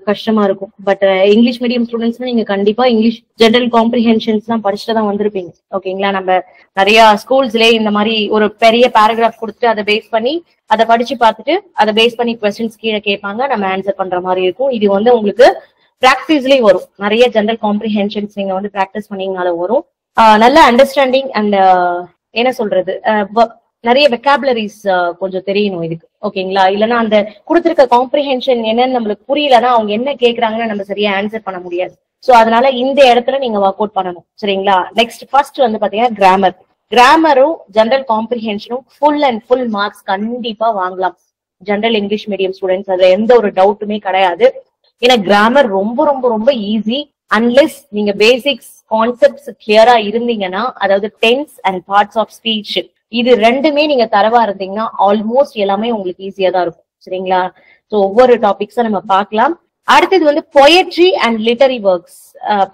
கஷ்டமா இருக்கும். பட் இங்கிலீஷ் மீடியம் ஸ்டூடெண்ட்ஸ் நீங்க கண்டிப்பா இங்கிலீஷ் ஜெனரல் காம்ப்ரிஹென்ஷன்ஸ் எல்லாம் படிச்சுட்டு தான் வந்திருப்பீங்க. ஓகேங்களா? நம்ம நிறைய ஸ்கூல்ஸ்லயே இந்த மாதிரி ஒரு பெரிய பேராகிராஃப் கொடுத்துட்டு அதை பேஸ் பண்ணி அதை படிச்சு பார்த்துட்டு அதை பேஸ் பண்ணி கொஸ்டின்ஸ் கீழே கேட்பாங்க, நம்ம ஆன்சர் பண்ற மாதிரி இருக்கும். இது வந்து உங்களுக்கு பிராக்டிஸ்லயே வரும். நிறைய ஜெனரல் காம்ப்ரிஹென்ஷன்ஸ் நீங்க வந்து பிராக்டிஸ் பண்ணீங்கனால வரும். நல்ல அண்டர்ஸ்டாண்டிங் அண்ட் என்ன சொல்றது, நிறைய வெக்காபுலரிஸ் கொஞ்சம் தெரியணும் இதுக்கு. ஓகேங்களா? இல்லைன்னா அந்த கொடுத்திருக்க காம்ப்ரிஹென்ஷன் என்னன்னு நம்மளுக்கு புரியலன்னா அவங்க என்ன கேட்கறாங்கன்னு நம்ம சரியா ஆன்சர் பண்ண முடியாது. சோ அதனால இந்த இடத்துல நீங்க ஒர்க் அவுட் பண்ணணும். சரிங்களா? நெக்ஸ்ட் ஃபர்ஸ்ட் வந்து பாத்தீங்கன்னா கிராமர். கிராமரும் ஜெனரல் காம்ப்ரிஹென்ஷனும் ஃபுல் மார்க்ஸ் கண்டிப்பா வாங்கலாம் ஜெனரல் இங்கிலீஷ் மீடியம் ஸ்டூடெண்ட்ஸ். அதுல எந்த ஒரு டவுட்டுமே கிடையாது. ஏன்னா கிராமர் ரொம்ப ரொம்ப ரொம்ப ஈஸி. அன்லெஸ் நீங்க பேசிக்ஸ் கான்செப்ட்ஸ் கிளியரா இருந்தீங்கன்னா, அதாவது tense and parts of speech இது ரெண்டுமே நீங்க தரவா இருந்தீங்கன்னா ஆல்மோஸ்ட் எல்லாமே உங்களுக்கு ஈஸியா தான் இருக்கும். சரிங்களா? சோ ஒவ்வொரு டாபிக்ஸா நம்ம பார்க்கலாம். அடுத்தது வந்து poetry and literary works.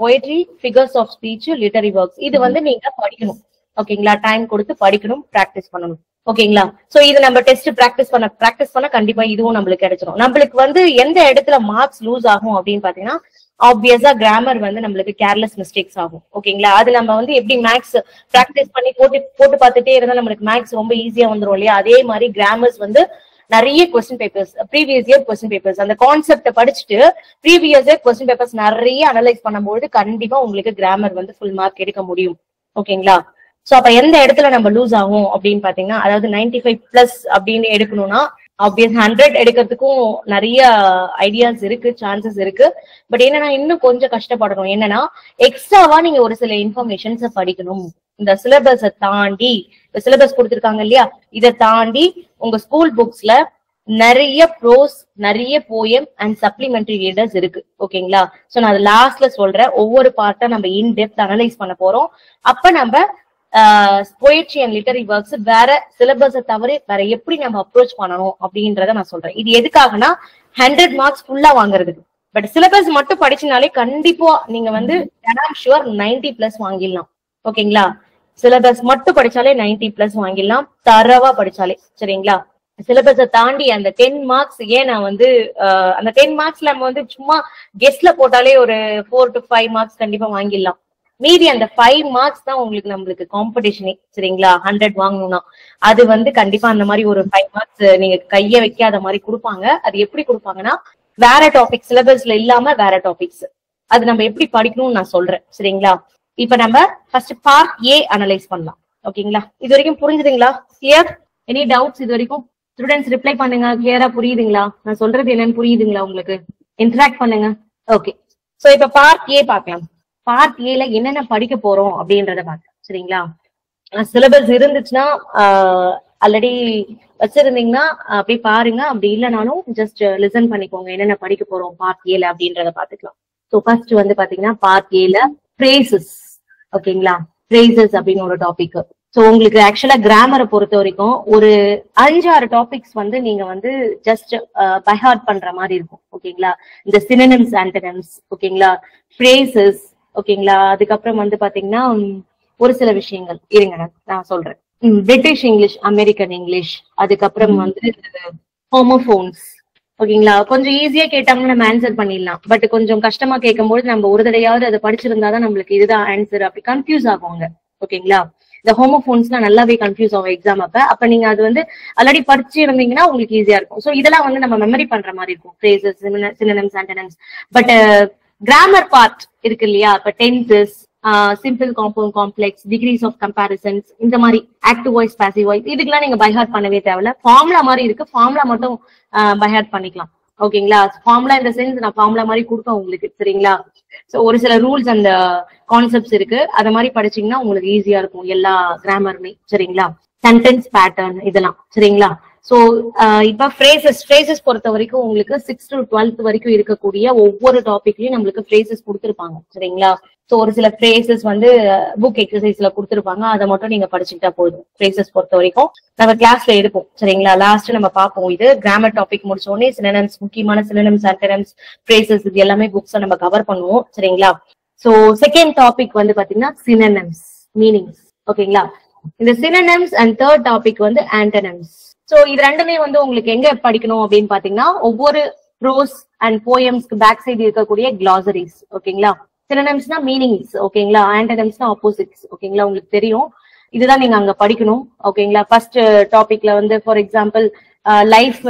Poetry, figures of speech, literary works இது வந்து நீங்க படிக்கணும். ஓகேங்களா? டைம் கொடுத்து படிக்கணும், பிராக்டிஸ் பண்ணணும். ஓகேங்களா? சோ இது நம்ம டெஸ்ட் பிராக்டிஸ் பண்ண கண்டிப்பா இதுவும் நம்மளுக்கு கிடைச்சிடும். நம்மளுக்கு வந்து எந்த இடத்துல மார்க்ஸ் லூஸ் ஆகும் அப்படின்னு பாத்தீங்கன்னா, ஆப்வியஸா கிராமர் வந்து நம்மளுக்கு கேர்லெஸ் மிஸ்டேக்ஸ் ஆகும். ஓகேங்களா? அது நம்ம வந்து எப்படி மேக்ஸ் பிராக்டிஸ் பண்ணி போட்டு பார்த்துட்டே இருந்தா நம்மளுக்கு மேக்ஸ் ரொம்ப ஈஸியா வந்துடும் இல்லையா? அதே மாதிரி கிராமர்ஸ் வந்து நிறைய question papers, previous year question papers, அந்த கான்செப்ட படிச்சுட்டு ப்ரீவியஸ் இயர் கொஸ்டின் பேப்பர்ஸ் நிறைய அனலைஸ் பண்ணும்போது கண்டிப்பா உங்களுக்கு கிராமர் வந்து ஃபுல் மார்க் எடுக்க முடியும். ஓகேங்களா? சோ அப்ப எந்த இடத்துல நம்ம லூஸ் ஆகும் அப்படின்னு பாத்தீங்கன்னா, அதாவது 95+ அப்படின்னு எடுக்கணும்னா ஆப்வியஸ் 100 எடுக்கிறதுக்கும் நிறைய ஐடியாஸ் இருக்கு, சான்சஸ் இருக்கு. பட் என்னன்னா இன்னும் கொஞ்சம் கஷ்டப்படணும். என்னன்னா எக்ஸ்ட்ராவா நீங்க ஒரு சில இன்ஃபர்மேஷன்ஸை படிக்கணும். இந்த சிலபஸை தாண்டி, சிலபஸ் கொடுத்திருக்காங்க இல்லையா, இதை தாண்டி உங்க ஸ்கூல் புக்ஸ்ல நிறைய ப்ரோஸ், நிறைய போயம் அண்ட் சப்ளிமெண்டரி ரீடர்ஸ் இருக்கு. ஓகேங்களா? சோ நான் அது லாஸ்ட்ல சொல்றேன். ஒவ்வொரு பார்ட்டா நம்ம இன் டெப்த் அனலைஸ் பண்ண போறோம். அப்ப நம்ம போயட்ரி அண்ட் லிட்டரி ஒர்க்ஸ் வேற சிலபஸை தவிர வேற எப்படி நம்ம அப்ரோச் பண்ணணும் அப்படின்றத நான் சொல்றேன். இது எதுக்காகனா 100 மார்க்ஸ் ஃபுல்லா வாங்குறதுக்கு. பட் சிலபஸ் மட்டும் படிச்சினாலே கண்டிப்பா நீங்க வந்து ஷுவர் 90+ வாங்கிடலாம். ஓகேங்களா? சிலபஸ் மட்டும் படிச்சாலே 90+ வாங்கிடலாம், தரவா படிச்சாலே. சரிங்களா? சிலபஸை தாண்டி அந்த 10 மார்க்ஸ் ஏன் நான் வந்து அந்த 10 மார்க்ஸ்ல நம்ம வந்து சும்மா கெஸ்ட்ல போட்டாலே ஒரு 4 to 5 மார்க்ஸ் கண்டிப்பா வாங்கிடலாம். மீதி அந்த 5 மார்க்ஸ் தான் உங்களுக்கு நம்மளுக்கு காம்படிஷனே. சரிங்களா? 100 வாங்கணும்னா அது வந்து கண்டிப்பா அந்த மாதிரி ஒரு 5 மார்க்ஸ் நீங்க கைய வைக்காத மாதிரி கொடுப்பாங்க. அது எப்படி கொடுப்பாங்கன்னா, வேற டாபிக் சிலபஸ்ல இல்லாம வேற டாபிக்ஸ் அது நம்ம எப்படி படிக்கணும்னு நான் சொல்றேன். சரிங்களா? இப்ப நம்ம ஃபர்ஸ்ட் பார்ட் ஏ அனலைஸ் பண்ணலாம். ஓகேங்களா? இது வரைக்கும் புரிஞ்சுதுங்களா? கிளியர்? எனி டவுட்ஸ் இது வரைக்கும்? ஸ்டூடெண்ட்ஸ் ரிப்ளை பண்ணுங்க. கிளியரா புரியுதுங்களா? நான் சொல்றது என்னன்னு புரியுதுங்களா உங்களுக்கு? இன்டராக்ட் பண்ணுங்க. ஓகே. சோ இப்ப பார்ட் ஏ பார்க்கலாம். பார்ட் ஏல என்னென்ன படிக்க போறோம் அப்படின்றத பார்க்கலாம். சரிங்களா? சிலபஸ் இருந்துச்சுன்னா ஆல்ரெடி வச்சிருந்தீங்கன்னா அப்படி பாருங்க. அப்படி இல்லைனாலும் ஜஸ்ட் லிசன் பண்ணிக்கோங்க என்னென்ன படிக்க போறோம் பார்ட் ஏல அப்படின்றத பாத்துக்கலாம். ஸோ ஃபர்ஸ்ட் வந்து பாத்தீங்கன்னா பார்ட் ஏல ஃப்ரேசஸ். ஓகேங்களா? ஃப்ரேசஸ் அப்படின்னு ஒரு டாபிக். ஸோ உங்களுக்கு ஆக்சுவலா கிராமரை பொறுத்த வரைக்கும் ஒரு 5-6 டாபிக்ஸ் வந்து நீங்க வந்து ஜஸ்ட் பை ஹார்ட் பண்ற மாதிரி இருக்கும். ஓகேங்களா? இந்த சினோனிம்ஸ், ஆன்டோனிம்ஸ், ஓகேங்களா, ஃப்ரேசஸ், ஓகேங்களா. அதுக்கப்புறம் வந்து பாத்தீங்கன்னா ஒரு சில விஷயங்கள் இருங்க நான் சொல்றேன். பிரிட்டிஷ் இங்கிலீஷ், அமெரிக்கன் இங்கிலீஷ், அதுக்கப்புறம் வந்து ஹோமோபோன்ஸ். ஓகேங்களா? கொஞ்சம் ஈஸியா கேட்டாங்கன்னா நம்ம ஆன்சர் பண்ணிடலாம். பட் கொஞ்சம் கஷ்டமா கேட்கும்போது நம்ம ஒரு தடையாவது அதை படிச்சிருந்தாதான் நம்மளுக்கு இதுதான் ஆன்சர் அப்படி கன்ஃபியூஸ் ஆகுவாங்க. ஓகேங்களா? இந்த ஹோமோபோன்ஸ்லாம் நல்லாவே கன்ஃபியூஸ் ஆகும் எக்ஸாம் அப்ப நீங்க அது வந்து ஆல்ரெடி படிச்சு இருந்தீங்கன்னா உங்களுக்கு ஈஸியா இருக்கும். சோ இதெல்லாம் வந்து நம்ம மெமரி பண்ற மாதிரி இருக்கும். Phrases, synonyms, antonyms. But grammar part இருக்கு இல்லையா? இப்ப tenses, simple, compound, complex, degrees of comparisons, இந்த மாதிரி ஆக்டிவ் வாய்ஸ், பாசிவ் வாய்ஸ், இதுக்கெல்லாம் நீங்க பை ஹார்ட் பண்ணவே தேவையில்ல. ஃபார்முலா மாதிரி இருக்கு, ஃபார்முலா மட்டும் பை ஹார்ட் பண்ணிக்கலாம். ஓகேங்களா. ஃபார்முலா இந்த சென்ஸ் நான் ஃபார்முலா மாதிரி கொடுப்பேன் உங்களுக்கு, சரிங்களா. சோ ஒரு சில ரூல்ஸ் அந்த கான்செப்ட்ஸ் இருக்கு, அத மாதிரி படிச்சீங்கன்னா உங்களுக்கு ஈஸியா இருக்கும் எல்லா கிராமருமே, சரிங்களா. சென்டென்ஸ் பேட்டர்ன் இதெல்லாம், சரிங்களா. சோ இப்ப ஃப்ரேசஸ் பொறுத்த வரைக்கும் உங்களுக்கு 6th to 12th வரைக்கும் இருக்கக்கூடிய ஒவ்வொரு டாபிக்லயும் நம்மளுக்கு ஃப்ரேசஸ் கொடுத்துருப்பாங்க, சரிங்களா. சோ ஒரு சில ஃப்ரேசஸ் வந்து புக் எக்ஸசைஸ்ல கொடுத்துருப்பாங்க, அதை மட்டும் நீங்க படிச்சுக்கிட்டா போதும். ஃப்ரேசஸ் பொறுத்த வரைக்கும் நம்ம கிளாஸ்ல எடுப்போம், சரிங்களா. லாஸ்ட் நம்ம பார்ப்போம். இது கிராமர் டாபிக் முடிச்ச உடனே சினோனிம்ஸ், முக்கியமான சினோனிம்ஸ், ஆன்டோனிம்ஸ், ஃப்ரேசஸ் இது எல்லாமே புக்ஸ் நம்ம கவர் பண்ணுவோம், சரிங்களா. சோ செகண்ட் டாபிக் வந்து பாத்தீங்கன்னா சினோனிம்ஸ், மீனிங்ஸ், ஓகேங்களா. இந்த சினோனிம்ஸ் அண்ட் தேர்ட் டாபிக் வந்து ஆன்டோனிம்ஸ். சோ இது ரெண்டுமே வந்து உங்களுக்கு எங்க படிக்கணும் அப்படின்னு பாத்தீங்கன்னா ஒவ்வொரு ப்ரோஸ் அண்ட் போயம்ஸ்க்கு பேக் சைடு இருக்கக்கூடிய கிளாசரிஸ், ஓகேங்களா. சினோனிம்ஸ்னா மீனிங்ஸ், ஓகேங்களா. ஆன்டோனிம்ஸ்னா ஆப்போசிட்ஸ், ஓகேங்களா. உங்களுக்கு தெரியும், இதுதான் நீங்க அங்க படிக்கணும், ஓகேங்களா. ஃபர்ஸ்ட் டாபிக்ல வந்து ஃபார் எக்ஸாம்பிள் லைஃப்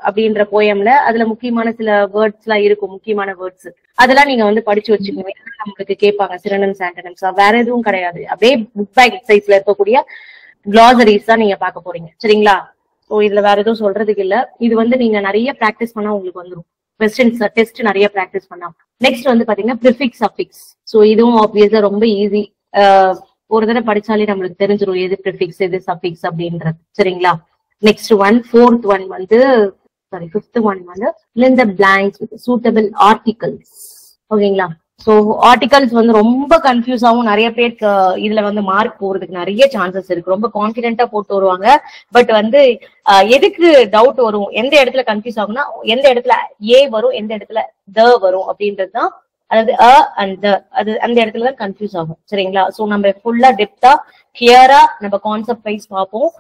அப்படின்ற போயம்ல அதுல முக்கியமான சில வேர்ட்ஸ் எல்லாம் இருக்கும், முக்கியமான வேர்ட்ஸ் அதெல்லாம் நீங்க வந்து படிச்சு வச்சுக்கோங்க. நம்மளுக்கு கேட்பாங்க சினோனிம்ஸ் ஆன்டோனிம்ஸ், வேற எதுவும் கிடையாது. அப்படியே புக் பேக் எக்ஸசைஸ்ல இருக்கக்கூடிய கிளாசரிஸ் தான் நீங்க பார்க்க போறீங்க, சரிங்களா. ஸோ இதுல வேற எதுவும் சொல்றதுக்கு இல்ல. இது வந்து நீங்க நிறைய பிராக்டிஸ் பண்ணா உங்களுக்கு வந்துடும். கொஸ்டின்ஸ் டெஸ்ட் நிறைய பிராக்டிஸ் பண்ணா. நெக்ஸ்ட் வந்து பாத்தீங்கன்னா ப்ரிஃபிக்ஸ் சஃபிக்ஸ். ஸோ இதுவும் ஆப்வியஸா ரொம்ப ஈஸி. ஒரு தடவை படிச்சாலே நம்மளுக்கு தெரிஞ்சிடும் எது ப்ரிஃபிக்ஸ் எது சஃபிக்ஸ் அப்படின்றது, சரிங்களா. நெக்ஸ்ட் ஒன், ஃபோர்த் ஒன் வந்து ஃபிஃப்த் ஒன் வந்து fill in the blanks with suitable articles, ஓகேங்களா. சோ ஆர்டிகல்ஸ் வந்து ரொம்ப கன்ஃபியூஸ் ஆகும். நிறைய பேருக்கு இதுல வந்து மார்க் போறதுக்கு நிறைய சான்சஸ் இருக்கு. ரொம்ப கான்பிடென்ட்டா போட்டு வருவாங்க. பட் வந்து எதுக்கு டவுட் வரும், எந்த இடத்துல கன்ஃபியூஸ் ஆகும்னா எந்த இடத்துல ஏ வரும், எந்த இடத்துல த வரும் அப்படின்றதுதான். அதாவது அண்ட் த, அது அந்த இடத்துல தான் கன்ஃபியூஸ் ஆகும், சரிங்களா. சோ நம்ம ஃபுல்லா டெப்தா கிளியரா நம்ம கான்செப்ட் வைஸ் பார்ப்போம்.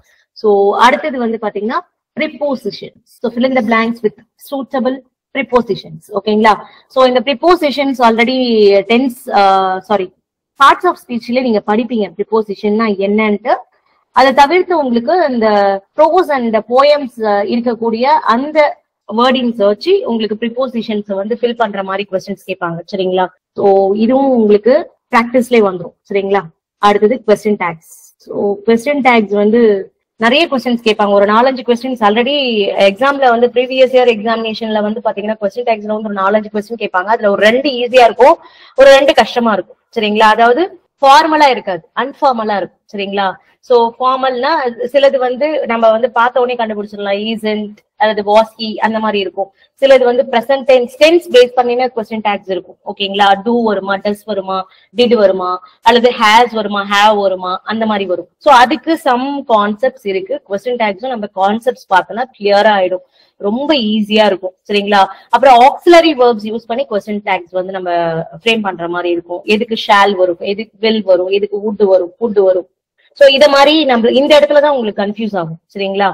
சோ அடுத்தது வந்து பாத்தீங்கன்னா prepositions. So fill in the blanks with suitable prepositions, ஓகேங்களா. சோ இந்த prepositions ஆல்ரெடி பார்ட்ஸ் ஆஃப் ஸ்பீச்ல நீங்க படிப்பீங்க prepositionனா என்னன்ட்டு. அதை தவிர்த்து உங்களுக்கு இந்த ப்ரோஸ் அண்ட் போயம்ஸ் இருக்கக்கூடிய அந்த வேர்டிங்ஸ் வச்சு உங்களுக்கு prepositions வந்து ஃபில் பண்ற மாதிரி கொஸ்டின்ஸ் கேட்பாங்க, சரிங்களா. சோ இதுவும் உங்களுக்கு பிராக்டிஸ்லயே வந்துடும், சரிங்களா. அடுத்தது question tags. So question tags வந்து நிறைய கொஸ்டின்ஸ் கேட்பாங்க. ஒரு 4-5 கொஸ்டின்ஸ் ஆல்ரெடி எக்ஸாம்ல வந்து ப்ரீவியஸ் இயர் எக்ஸாமினேஷன்ல வந்து பாத்தீங்கன்னா கொஸ்டின் டேக்ஸ்ல வந்து ஒரு 4-5 கொஸ்டின் கேட்பாங்க. அதுல ஒரு 2 ஈஸியா இருக்கும், ஒரு 2 கஷ்டமா இருக்கும், சரிங்களா. அதாவது ஃபார்மலா இருக்காது, அன்ஃபார்மலா இருக்கும், சரிங்களா. சோ ஃபார்மல்னா சிலது வந்து நம்ம வந்து பார்த்த உடனே கண்டுபிடிச்சிடலாம், ஈசன்ட் அல்லது வாஸ்கி அந்த மாதிரி இருக்கும். சிலது வந்து பிரசன்ட் டென்ஸ் பேஸ் பண்ணின கொஸ்டின் டேக்ஸ் இருக்கும், ஓகேங்களா. டூ வருமா, டஸ் வருமா, டிட் வருமா, அல்லது ஹேஸ் வருமா, ஹேவ் வருமா, அந்த மாதிரி வரும். சோ அதுக்கு சம் கான்செப்ட்ஸ் இருக்கு. கொஸ்டின் டேக்ஸும் நம்ம கான்செப்ட்ஸ் பார்த்தோம்னா கிளியரா ஆயிடும், ரொம்ப ஈஸியா இருக்கும், சரிங்களா. அப்புறம் ஆக்சிலரி வேர்ப்ஸ் யூஸ் பண்ணி கொஸ்டின் டேக்ஸ் வந்து நம்ம ஃப்ரேம் பண்ற மாதிரி இருக்கும். எதுக்கு ஷால் வரும், எதுக்கு வில் வரும், எதுக்கு வுட் வரும், ஃபுட் வரும். சோ இத மாதிரி நம்ம இந்த இடத்துலதான் உங்களுக்கு கன்ஃபியூஸ் ஆகும், சரிங்களா.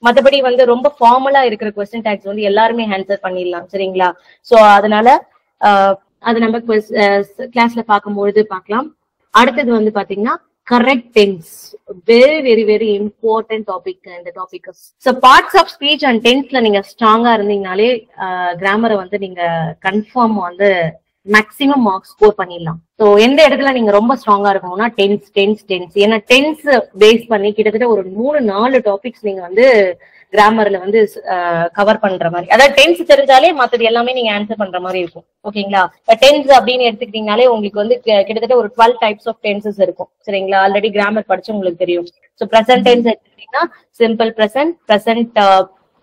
மத்தபடி வந்து ரொம்ப ஃபார்மலா இருக்கிற கொஸ்டின் டேக்ஸ் வந்து எல்லாருமே ஆன்சர் பண்ணிடலாம், சரிங்களா. சோ அதனால அது நம்ம கிளாஸ்ல பார்க்கும்பொழுது பார்க்கலாம். அடுத்தது வந்து பாத்தீங்கன்னா correct tense, very very very important topic இந்த டாபிக். So parts of speech and டென்ஸ்ல நீங்க ஸ்ட்ராங்கா இருந்தீங்கனாலே கிராமரை வந்து நீங்க கன்ஃபார்ம் வந்து மேக்சிமம் மார்க்ஸ் ஸ்கோர் பண்ணிடலாம். சோ எந்த இடத்துல நீங்க ரொம்ப ஸ்ட்ராங்கா இருக்கணும்னா டென்ஸ். ஏன்னா டென்ஸ் பேஸ் பண்ணி கிட்டத்தட்ட ஒரு 3-4 டாபிக்ஸ் நீங்க வந்து கிராமர்ல வந்து கவர் பண்ற மாதிரி. அதாவது டென்ஸ் தெரிஞ்சாலே மத்தது எல்லாமே நீங்க ஆன்சர் பண்ற மாதிரி இருக்கும், ஓகேங்களா. டென்ஸ் அப்படின்னு எடுத்துக்கிட்டீங்கனாலே உங்களுக்கு வந்து கிட்டத்தட்ட ஒரு 12 டைப்ஸ் ஆஃப் டென்சஸ் இருக்கும், சரிங்களா. ஆல்ரெடி கிராமர் படிச்சு உங்களுக்கு தெரியும். சோ பிரசன்ட் டென்ஸ் எடுத்துக்கிட்டீங்கன்னா simple present, present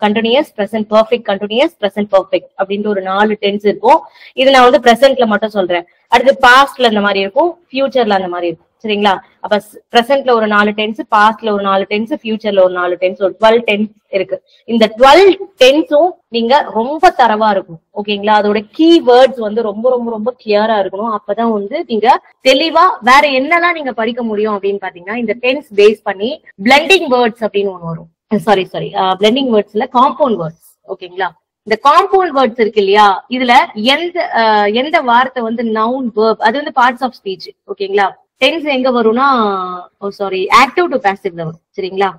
continuous, present perfect continuous, present perfect அப்படின்ட்டு ஒரு 4 டென்ஸ் இருக்கும். இது நான் வந்து பிரசன்ட்ல மட்டும் சொல்றேன். அடுத்து பாஸ்ட்ல அந்த மாதிரி இருக்கும், ஃபியூச்சர்ல அந்த மாதிரி இருக்கும், சரிங்களா. அப்ப பிரசன்ட்ல ஒரு 4 டென்ஸ், பாஸ்ட்ல ஒரு 4 டென்ஸ், ஃபியூச்சர்ல ஒரு 4 டென்ஸ், ஒரு 12 டென்ஸ் இருக்கு. இந்த 12 டென்ஸும் நீங்க ரொம்ப தரவா இருக்கும், ஓகேங்களா. அதோட கீ வேர்ட்ஸ் வந்து ரொம்ப ரொம்ப ரொம்ப கிளியரா இருக்கணும். அப்பதான் வந்து நீங்க தெளிவா வேற என்னெல்லாம் நீங்க படிக்க முடியும் அப்படின்னு பாத்தீங்கன்னா இந்த டென்ஸ் பேஸ் பண்ணி பிளெண்டிங் வேர்ட்ஸ் அப்படின்னு ஒண்ணு வரும். பிளெண்டிங் வேர்ட்ஸ்ல காம்பவுண்ட் வேர்ட்ஸ், ஓகேங்களா. இந்த காம்பவுண்ட் வேர்ட்ஸ் இருக்கு இல்லையா, இதுல எந்த வார்த்தை வந்து நவுன், வெர்ப், அது வந்து பார்ட்ஸ் ஆஃப் ஸ்பீச், ஓகேங்களா. டென்ஸ் எங்க வரும்னா ஆக்டிவ் டு பாசிவ்ல வரும், சரிங்களா.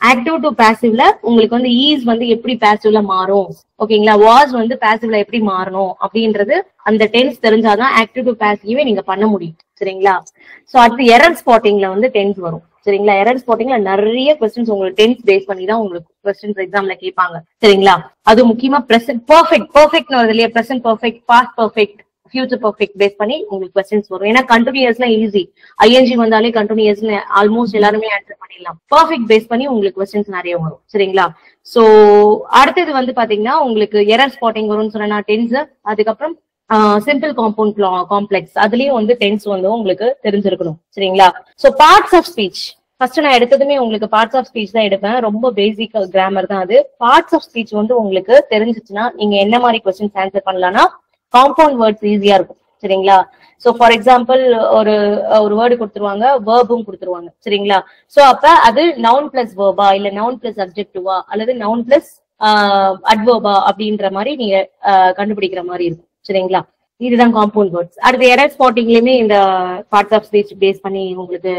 ஆக்டிவ் டு பாசிவ்ல உங்களுக்கு வந்து ஈஸ் வந்து எப்படி பாசிவ்ல மாறும், ஓகேங்களா. வாஸ் வந்து பாசிவ்ல எப்படி மாறணும் அப்படின்றது அந்த டென்ஸ் தெரிஞ்சாதான் ஆக்டிவ் டு பாசிவே நீங்க பண்ண முடியும், சரிங்களா. சோ அடுத்து எரர் ஸ்பாட்டிங்ல வந்து டென்ஸ் வரும், சரிங்களா. எரர் ஸ்பாட்டிங்ல நிறைய கொஸ்டின்ஸ் உங்களுக்கு டென்ஸ் பேஸ் பண்ணி தான் உங்களுக்கு கொஸ்டின்ஸ் எக்ஸாம்ல கேட்பாங்க சரிங்களா. அது முக்கியமா பிரசன்ட் பெர்ஃபெக்ட்னு வருது இல்லையா, present perfect, past perfect, future perfect base பண்ணி உங்களுக்கு கொஸ்டின்ஸ் வரும். ஏன்னா கண்டினியூஸ்லாம் ஈஸி, ஐஎன்ஜி வந்தாலே கண்டினியூஸ்னு ஆல்மோஸ்ட் எல்லாருமே ஆன்சர் பண்ணிடலாம். பெர்ஃபெக்ட் பேஸ் பண்ணி உங்களுக்கு கொஸ்டின்ஸ் நிறைய வரும் சரிங்களா. சோ அடுத்தது வந்து பாத்தீங்கன்னா உங்களுக்கு எரர் ஸ்பாட்டிங் வரும்னு சொன்னா டென்ஸ், அதுக்கப்புறம் சிம்பிள் காம்பவுண்ட் காம்ப்ளெக்ஸ், அதுலயும் வந்து டென்ஸ் வந்து உங்களுக்கு தெரிஞ்சிருக்கணும் சரிங்களா. So parts of speech first நான் எடுத்ததுமே உங்களுக்கு பார்ட்ஸ் ஆஃப் ஸ்பீச் தான் எடுப்பேன். ரொம்ப பேசிக் கிராமர் தான் அது. பார்ட்ஸ் ஆஃப் ஸ்பீச் வந்து உங்களுக்கு தெரிஞ்சிச்சுன்னா நீங்க என்ன மாதிரி கொஸ்டின்ஸ் ஆன்சர் பண்ணலாம்னா காம்பவுண்ட் வேர்ட்ஸ் ஈஸியா இருக்கும் சரிங்களா. சோ ஃபார் எக்ஸாம்பிள் ஒரு வேர்டு கொடுத்துருவாங்க, வேர்பும் கொடுத்துருவாங்க சரிங்களா. சோ அப்ப அது நவுன் பிளஸ் வேர்பா இல்ல நவுன் பிளஸ் அப்ஜெக்டிவா அல்லது நவுன் பிளஸ் அட்வர்பா அப்படின்ற மாதிரி நீங்க கண்டுபிடிக்கிற மாதிரி இருக்கும் சரிங்களா. இதுதான் காம்பவுண்ட் வேர்ட்ஸ். அடுத்து எரர் ஸ்பாட்டிங்லயுமே இந்த பார்ட்ஸ் ஆஃப் ஸ்பீச் பேஸ் பண்ணி உங்களுக்கு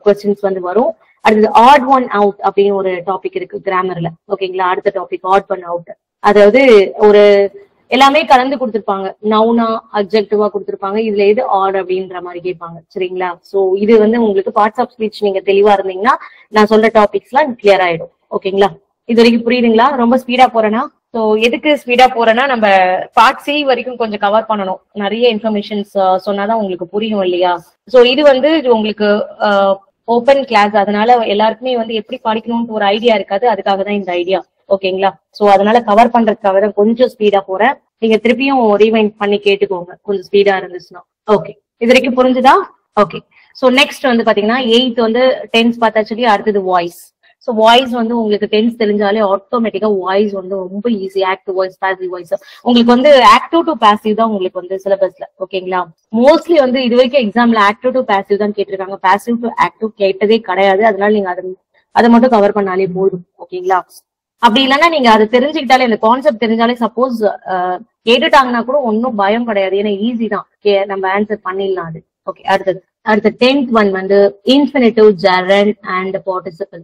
கொஸ்டின்ஸ் வந்து வரும். அடுத்தது ஆட் ஒன் அவுட் அப்படின்னு ஒரு டாபிக் இருக்கு கிராமர்ல ஓகேங்களா. அடுத்த டாபிக் ஆட் ஒன் அவுட், அதாவது ஒரு எல்லாமே கலந்து கொடுத்துருப்பாங்க, நவுனா அப்ஜெக்டிவா கொடுத்துருப்பாங்க, இதுல எது ஆட் அப்படின்ற மாதிரி கேட்பாங்க சரிங்களா. சோ இது வந்து உங்களுக்கு பார்ட்ஸ் ஆஃப் ஸ்பீச் நீங்க தெளிவா இருந்தீங்கன்னா நான் சொல்ற டாபிக்ஸ் எல்லாம் கிளியர் ஆயிடும் ஓகேங்களா. இது வரைக்கும் புரியுதுங்களா? ரொம்ப ஸ்பீடா போறேன்னா, சோ எதுக்கு ஸ்பீடா போறேன்னா நம்ம பார்ட் சி வரைக்கும் கொஞ்சம் கவர் பண்ணணும், நிறைய இன்ஃபர்மேஷன்ஸ் சொன்னாதான் உங்களுக்கு புரியும் இல்லையா. சோ இது வந்து உங்களுக்கு ஓபன் கிளாஸ், அதனால எல்லாருக்குமே வந்து எப்படி படிக்கணும்னு ஒரு ஐடியா இருக்காது, அதுக்காக தான் இந்த ஐடியா ஓகேங்களா. சோ அதனால கவர் பண்றதுக்காக தான் கொஞ்சம் ஸ்பீடா போறேன். நீங்க திருப்பியும் ரீவைண்ட் பண்ணி கேட்டுக்கோங்க கொஞ்சம் ஸ்பீடா இருந்துச்சுன்னா. ஓகே, இது வரைக்கும் புரிஞ்சுதா? ஓகே, சோ நெக்ஸ்ட் வந்து பாத்தீங்கன்னா 8th வந்து டென்ஸ் பார்த்தாச்சு, அடுத்தது வாய்ஸ். சோ வாய்ஸ் வந்து உங்களுக்கு டென்ஸ் தெரிஞ்சாலே ஆட்டோமேட்டிக்கா வாய்ஸ் வந்து ரொம்ப easy. Active voice, passive voice, உங்களுக்கு வந்து ஆக்டிவ் டு பாசிவ் தான் உங்களுக்கு வந்து சிலபஸ்ல ஓகேங்களா. மோஸ்ட்லி வந்து இது வரைக்கும் எக்ஸாம்ல ஆக்டிவ் டு பாசிவ் தான் கேட்டிருக்காங்க, பாசிவ் டு ஆக்டிவ் கேட்டதே கிடையாது. அதனால நீங்க அதை மட்டும் கவர் பண்ணாலே போதும் ஓகேங்களா. அப்படி இல்லைன்னா நீங்க அதை தெரிஞ்சுக்கிட்டாலே, இந்த கான்செப்ட் தெரிஞ்சாலே, சப்போஸ் கேட்டுட்டாங்கன்னா கூட ஒன்னும் பயம் கிடையாது, ஏன்னா ஈஸி தான், நம்ம ஆன்சர் பண்ணிடலாம் அது. ஓகே, அடுத்த 10th ஒன் வந்து infinitive, gerund and participle.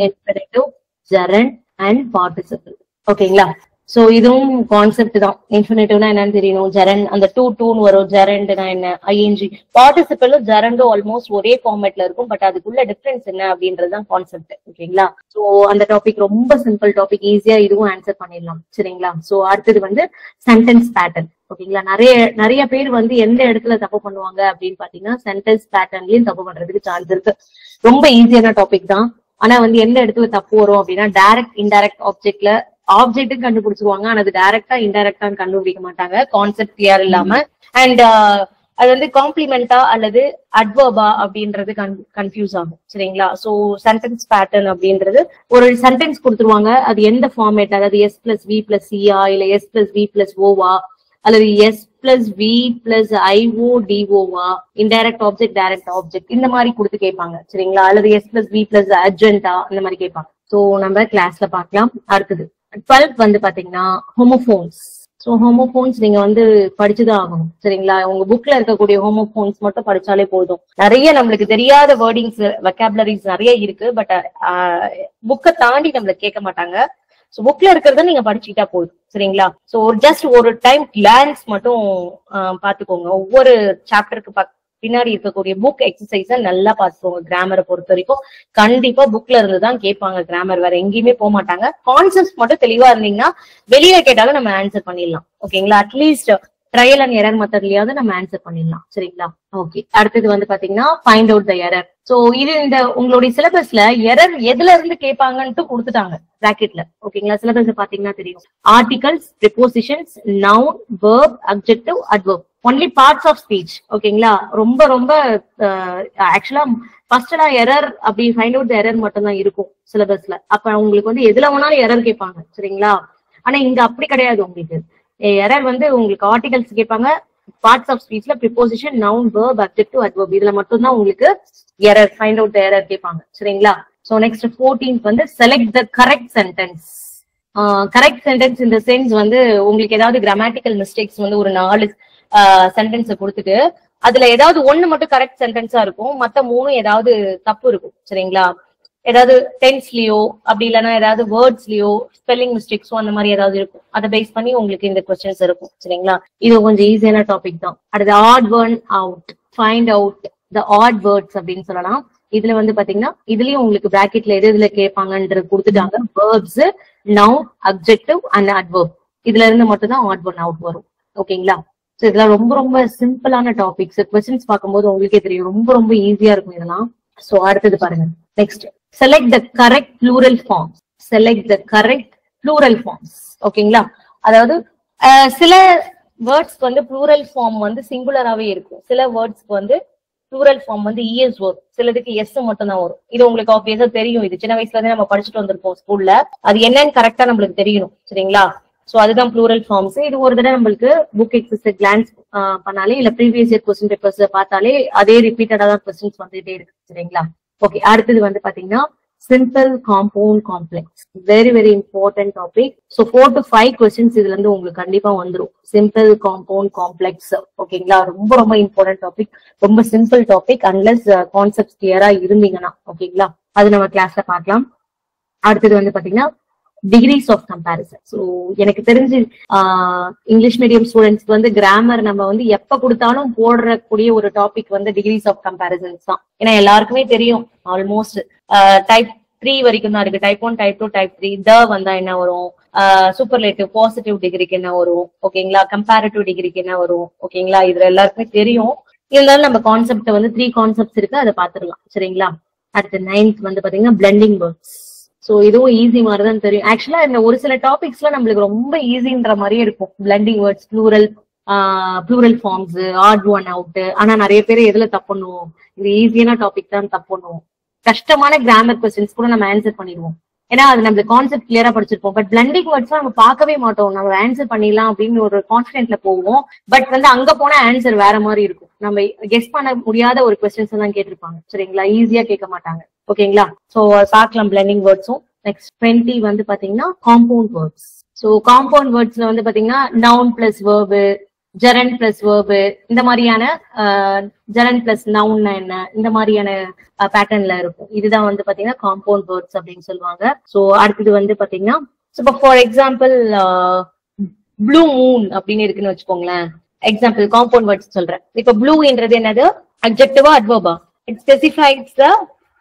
Infinitive, gerund and participle ஓகேங்களா. சோ இதுவும் கான்செப்ட் தான். இன்ஃபினிட்டிவ்னா என்னன்னு தெரியணும், ஜெரண்ட் அந்த டூன்னு வரும், ஜெரண்ட்னா என்ன, ஐஎன்ஜி. பார்ட்டிசிபிளும் ஜெரண்டும் ஆல்மோஸ்ட் ஒரே ஃபார்மேட்ல இருக்கும், பட் அதுக்குள்ள டிஃபரன்ஸ் என்ன அப்படின்றதுதான் கான்செப்ட் ஓகேங்களா. சோ அந்த டாபிக் ரொம்ப சிம்பிள் டாபிக், ஈஸியா இதுவும் ஆன்சர் பண்ணிடலாம் சரிங்களா. சோ அடுத்தது வந்து சென்டென்ஸ் பேட்டர்ன் ஓகேங்களா. நிறைய பேர் வந்து எந்த இடத்துல தப்பு பண்ணுவாங்க அப்படின்னு பாத்தீங்கன்னா சென்டென்ஸ் பேட்டர்ன்லயும் தப்பு பண்றதுக்கு சான்ஸ் இருக்கு. ரொம்ப ஈஸியான டாபிக் தான், ஆனா வந்து எந்த இடத்துல தப்பு வரும் அப்படின்னா டைரக்ட் இன்டைரக்ட் ஆப்ஜெக்ட்ல ஆப்ஜெக்ட் கண்டுபிடிச்சிருவாங்க, ஆனா அது டைரக்டா இன்டைரக்டா கண்டுபிடிக்க மாட்டாங்க, கான்செப்ட் கிளியர் இல்லாம. அண்ட் அது வந்து காம்ப்ளிமெண்டா அல்லது அட்வர்பா அப்படின்றது கன்ஃபியூஸ் ஆகும் சரிங்களா. சோ சென்டென்ஸ் பேட்டர்ன் அப்படின்றது ஒரு சென்டென்ஸ் கொடுத்துருவாங்க, அது எந்த ஃபார்மேட், அதாவது எஸ் பிளஸ் வி பிளஸ் சியா இல்ல எஸ் பிளஸ் வி பிளஸ் ஓவா அல்லது S plus V plus IO டிஓவா, இன்டைரக்ட் ஆப்ஜெக்ட் டைரக்ட் ஆப்ஜெக்ட் இந்த மாதிரி கொடுத்து கேட்பாங்க சரிங்களா. அல்லது எஸ் பிளஸ் வி பிளஸ் அர்ஜென்டா இந்த மாதிரி கேட்பாங்க. சோ நம்ம கிளாஸ்ல பார்க்கலாம். அடுத்தது 12th வந்து பாத்தீங்கன்னா ஹோமோபோன்ஸ். சோ ஹோமோபோன்ஸ் நீங்க வந்து படிச்சுதான் ஆகணும் சரிங்களா. உங்க புக்ல இருக்கக்கூடிய ஹோமோபோன்ஸ் மட்டும் படிச்சாலே போதும். நிறைய நம்மளுக்கு தெரியாத வேர்டிங்ஸ், வெக்காபுலரிஸ் நிறைய இருக்கு, பட் புக்கை தாண்டி நம்மளுக்கு கேட்க மாட்டாங்க. சோ புக்ல இருக்கிறத நீங்க படிச்சுக்கிட்டா போதும் சரிங்களா. சோ ஜஸ்ட் ஒரு டைம் கிளான்ஸ் மட்டும் பாத்துக்கோங்க. ஒவ்வொரு சாப்டருக்கு பின்னாடி இருக்கக்கூடிய புக் எக்ஸசைஸ நல்லா பாத்துக்கோங்க. கிராமரை பொறுத்த வரைக்கும் கண்டிப்பா புக்ல இருந்துதான் கேட்பாங்க கிராமர், வேற எங்கேயுமே போக மாட்டாங்க. கான்செப்ட் மட்டும் தெளிவா இருந்தீங்கன்னா வெளியில கேட்டாலும் நம்ம ஆன்சர் பண்ணிடலாம் ஓகேங்களா. அட்லீஸ்ட் ட்ரையல் அண்ட் எரர் மெத்தட்லயாவது நம்ம ஆன்சர் பண்ணிடலாம் சரிங்களா. ஓகே, அடுத்தது வந்து பாத்தீங்கன்னா find out the error. So இது இந்த உங்களுடைய சிலபஸ்ல எரர் எதுல இருந்து கேட்பாங்கன்ட்டு கொடுத்துட்டாங்க பிராக்கெட்ல ஓகேங்களா. சிலபஸ் பாத்தீங்கன்னா தெரியும், articles, prepositions, noun, verb, adjective, adverb, only parts of speech ஓகேங்களா. ரொம்ப ஆக்சுவலா ஃபர்ஸ்ட் எல்லாம் எரர் அப்படி ஃபைண்ட் அவுட் த எரர் மட்டும் தான் இருக்கும் சிலபஸ்ல. அப்ப உங்களுக்கு வந்து எதுல வேணாலும் எரர் கேட்பாங்க சரிங்களா. ஆனா இங்க அப்படி கிடையாது. உங்களுக்கு எரர் வந்து உங்களுக்கு ஆர்டிகல்ஸ் கேட்பாங்க, பார்ட்ஸ் ஆஃப் ஸ்பீச்ல preposition, noun, verb, adjective, adverb இதுல மட்டும் தான் உங்களுக்கு error, find out the error கேட்பாங்க சரிங்களா. சோ நெக்ஸ்ட் 14th வந்து select the correct sentence. Correct sentence இந்த சென்ஸ் வந்து உங்களுக்கு ஏதாவது கிராமட்டிக்கல் மிஸ்டேக்ஸ் வந்து ஒரு 4 சென்டென்ஸ் கொடுத்துட்டு அதுல ஏதாவது ஒண்ணு மட்டும் கரெக்ட் சென்டென்ஸா இருக்கும், மத்த 3 ஏதாவது தப்பு இருக்கும் சரிங்களா. ஏதாவது டென்ஸ்லயோ அப்படி இல்லைன்னா ஏதாவது வேர்ட்ஸ்லயோ ஸ்பெல்லிங் மிஸ்டேக்ஸோ அந்த மாதிரி ஏதாவது இருக்கும். அதை பேஸ் பண்ணி உங்களுக்கு இந்த கொஸ்டின்ஸ் இருக்கும் சரிங்களா. இது கொஞ்சம் ஈஸியான டாபிக் தான். அடுத்து odd one out, find out the odd words அப்படின்னு சொல்லலாம். இதுல வந்து பாத்தீங்கன்னா இதுலயும் உங்களுக்கு பிராக்கெட்ல எது இதுல கேட்பாங்கன்றது கொடுத்துட்டாங்க. Verbs, noun, objective and adverb. இதுல இருந்து மட்டும் தான் ஆட் ஒன் அவுட் வரும். ஓகேங்களா? சோ இதெல்லாம் ரொம்ப ரொம்ப சிம்பிளான டாபிக்ஸ். கொஸ்டின்ஸ் பார்க்கும்போது உங்களுக்கே தெரியும், ரொம்ப ரொம்ப ஈஸியா இருக்கும் இதெல்லாம். சோ அடுத்தது பாருங்க. Next, select the correct plural forms. Select the correct plural forms. ஓகேங்களா? அதாவது சில வேர்ட்ஸ்க்கு வந்து ப்ளூரல் ஃபார்ம் வந்து சிங்குலராவே இருக்கும். சில வேர்ட்ஸ்க்கு வந்து ப்ளூரல் ஃபார்ம் வந்து இஎஸ் வரும். சிலதுக்கு எஸ் மட்டும் தான் வரும். இது உங்களுக்கு ஆப்வியஸா தெரியும். இது சின்ன வயசுல இருந்தே நம்ம படிச்சுட்டு வந்திருப்போம் ஸ்கூல்ல. அது என்னன்னு கரெக்டா நம்மளுக்கு தெரியணும். சரிங்களா? சோ அதுதான் ப்ளூரல் ஃபார்ம்ஸ். இது ஒரு தடவை நம்மளுக்கு புக் எக்ஸஸ் கிளான்ஸ் பண்ணாலே இல்ல ப்ரீவியஸ் இயர் கொஸ்டின் பேப்பர்ஸ் பார்த்தாலே அதே ரிப்பீட்டடா தான் கொஸ்டின்ஸ் வந்துட்டே இருக்கு. சரிங்களா? ஓகே, அடுத்தது வந்து பாத்தீங்கன்னா simple compound complex. Very very important topic. So 4 to 5 questions இதுல இருந்து உங்களுக்கு கண்டிப்பா வந்துடும். Simple compound complex. ஓகேங்களா? ரொம்ப ரொம்ப இம்பார்ட்டன்ட் டாபிக். ரொம்ப சிம்பிள் டாபிக் அன்லெஸ் கான்செப்ட் கிளியரா இருந்தீங்கன்னா. ஓகேங்களா? அது நம்ம கிளாஸ்ல பார்க்கலாம். அடுத்தது வந்து பாத்தீங்கன்னா டிகிரிஸ் ஆஃப் கம்பேரிசன். ஸோ எனக்கு தெரிஞ்சு இங்கிலீஷ் மீடியம் ஸ்டூடெண்ட்ஸ்க்கு வந்து கிராமர் நம்ம வந்து எப்ப கொடுத்தாலும் போடக்கூடிய ஒரு டாபிக் வந்து டிகிரிஸ் ஆஃப் கம்பேரிசன்ஸ் தான். ஏன்னா எல்லாருக்குமே தெரியும் ஆல்மோஸ்ட் டைப் 3 வரைக்கும் தான் இருக்கு. Type 1, type 2, type 3. த வந்தா என்ன வரும், சூப்பர்லேட்டிவ் பாசிட்டிவ் டிகிரிக்கு என்ன வரும், ஓகேங்களா, கம்பேரிட்டிவ் டிகிரிக்கு என்ன வரும், ஓகேங்களா, இதுல எல்லாருக்குமே தெரியும். இருந்தாலும் நம்ம கான்செப்ட் வந்து 3 கான்செப்ட்ஸ் இருக்கு, அதை பாத்துக்கலாம். சரிங்களா? அடுத்து 9th வந்து பாத்தீங்கன்னா பிளெண்டிங் வேர்ட்ஸ். சோ இதுவும் ஈஸி மாதிரிதான் தெரியும். ஆக்சுவலா இந்த ஒரு சில டாபிக்ஸ்ல நம்மளுக்கு ரொம்ப ஈஸின்ற மாதிரியே இருக்கும். Blending words, plural forms, odd one out. ஆனா நிறைய பேர் எதுல தப்பு பண்ணுவோம், இது ஈஸியான டாபிக் தான் தப்பு பண்ணுவோம். கஷ்டமான கிராமர் கொஸ்டின்ஸ் கூட நம்ம ஆன்சர் பண்ணிடுவோம். ஏன்னா அது நம்ம கான்செப்ட் கிளியரா படிச்சிருப்போம். பட் பிளெண்டிங் வேர்ட்ஸ் நம்ம பார்க்கவே மாட்டோம். நம்ம ஆன்சர் பண்ணிடலாம் அப்படின்னு ஒரு கான்பிடென்ட்ல போவோம். பட் வந்து அங்க போனா ஆன்சர் வேற மாதிரி இருக்கும். நம்ம கெஸ் பண்ண முடியாத ஒரு கொஸ்டின்ஸ் தான் கேட்டிருப்பாங்க. சரிங்களா? ஈஸியா கேட்க மாட்டாங்க. ஓகேங்களா? சோ பார்க்கலாம் பிளெண்டிங் வேர்ட்ஸும். நெக்ஸ்ட் 20 வந்து பாத்தீங்கன்னா காம்பவுண்ட் வேர்ட்ஸ். சோ காம்பவுண்ட் வேர்ட்ஸ்ல வந்து பாத்தீங்கன்னா noun plus verb, gerund plus verb, இந்த மாதிரியான ஜெரண்ட் பிளஸ் நவுன் என்ன, இந்த மாதிரியான பேட்டர்ன்ல இருக்கும். இதுதான் வந்து பாத்தீங்கன்னா காம்பவுண்ட் வேர்ட்ஸ் அப்படின்னு சொல்லுவாங்க. சோ அடுத்தது வந்து பாத்தீங்கன்னா இப்போ ஃபார் எக்ஸாம்பிள் ப்ளூ மூன் அப்படின்னு இருக்குன்னு வச்சுக்கோங்களேன். எக்ஸாம்பிள் காம்பவுண்ட் வேர்ட்ஸ் சொல்றேன். இப்போ ப்ளூன்றது என்னது, அட்ஜெக்டிவா அட்வர்பா? It specifies the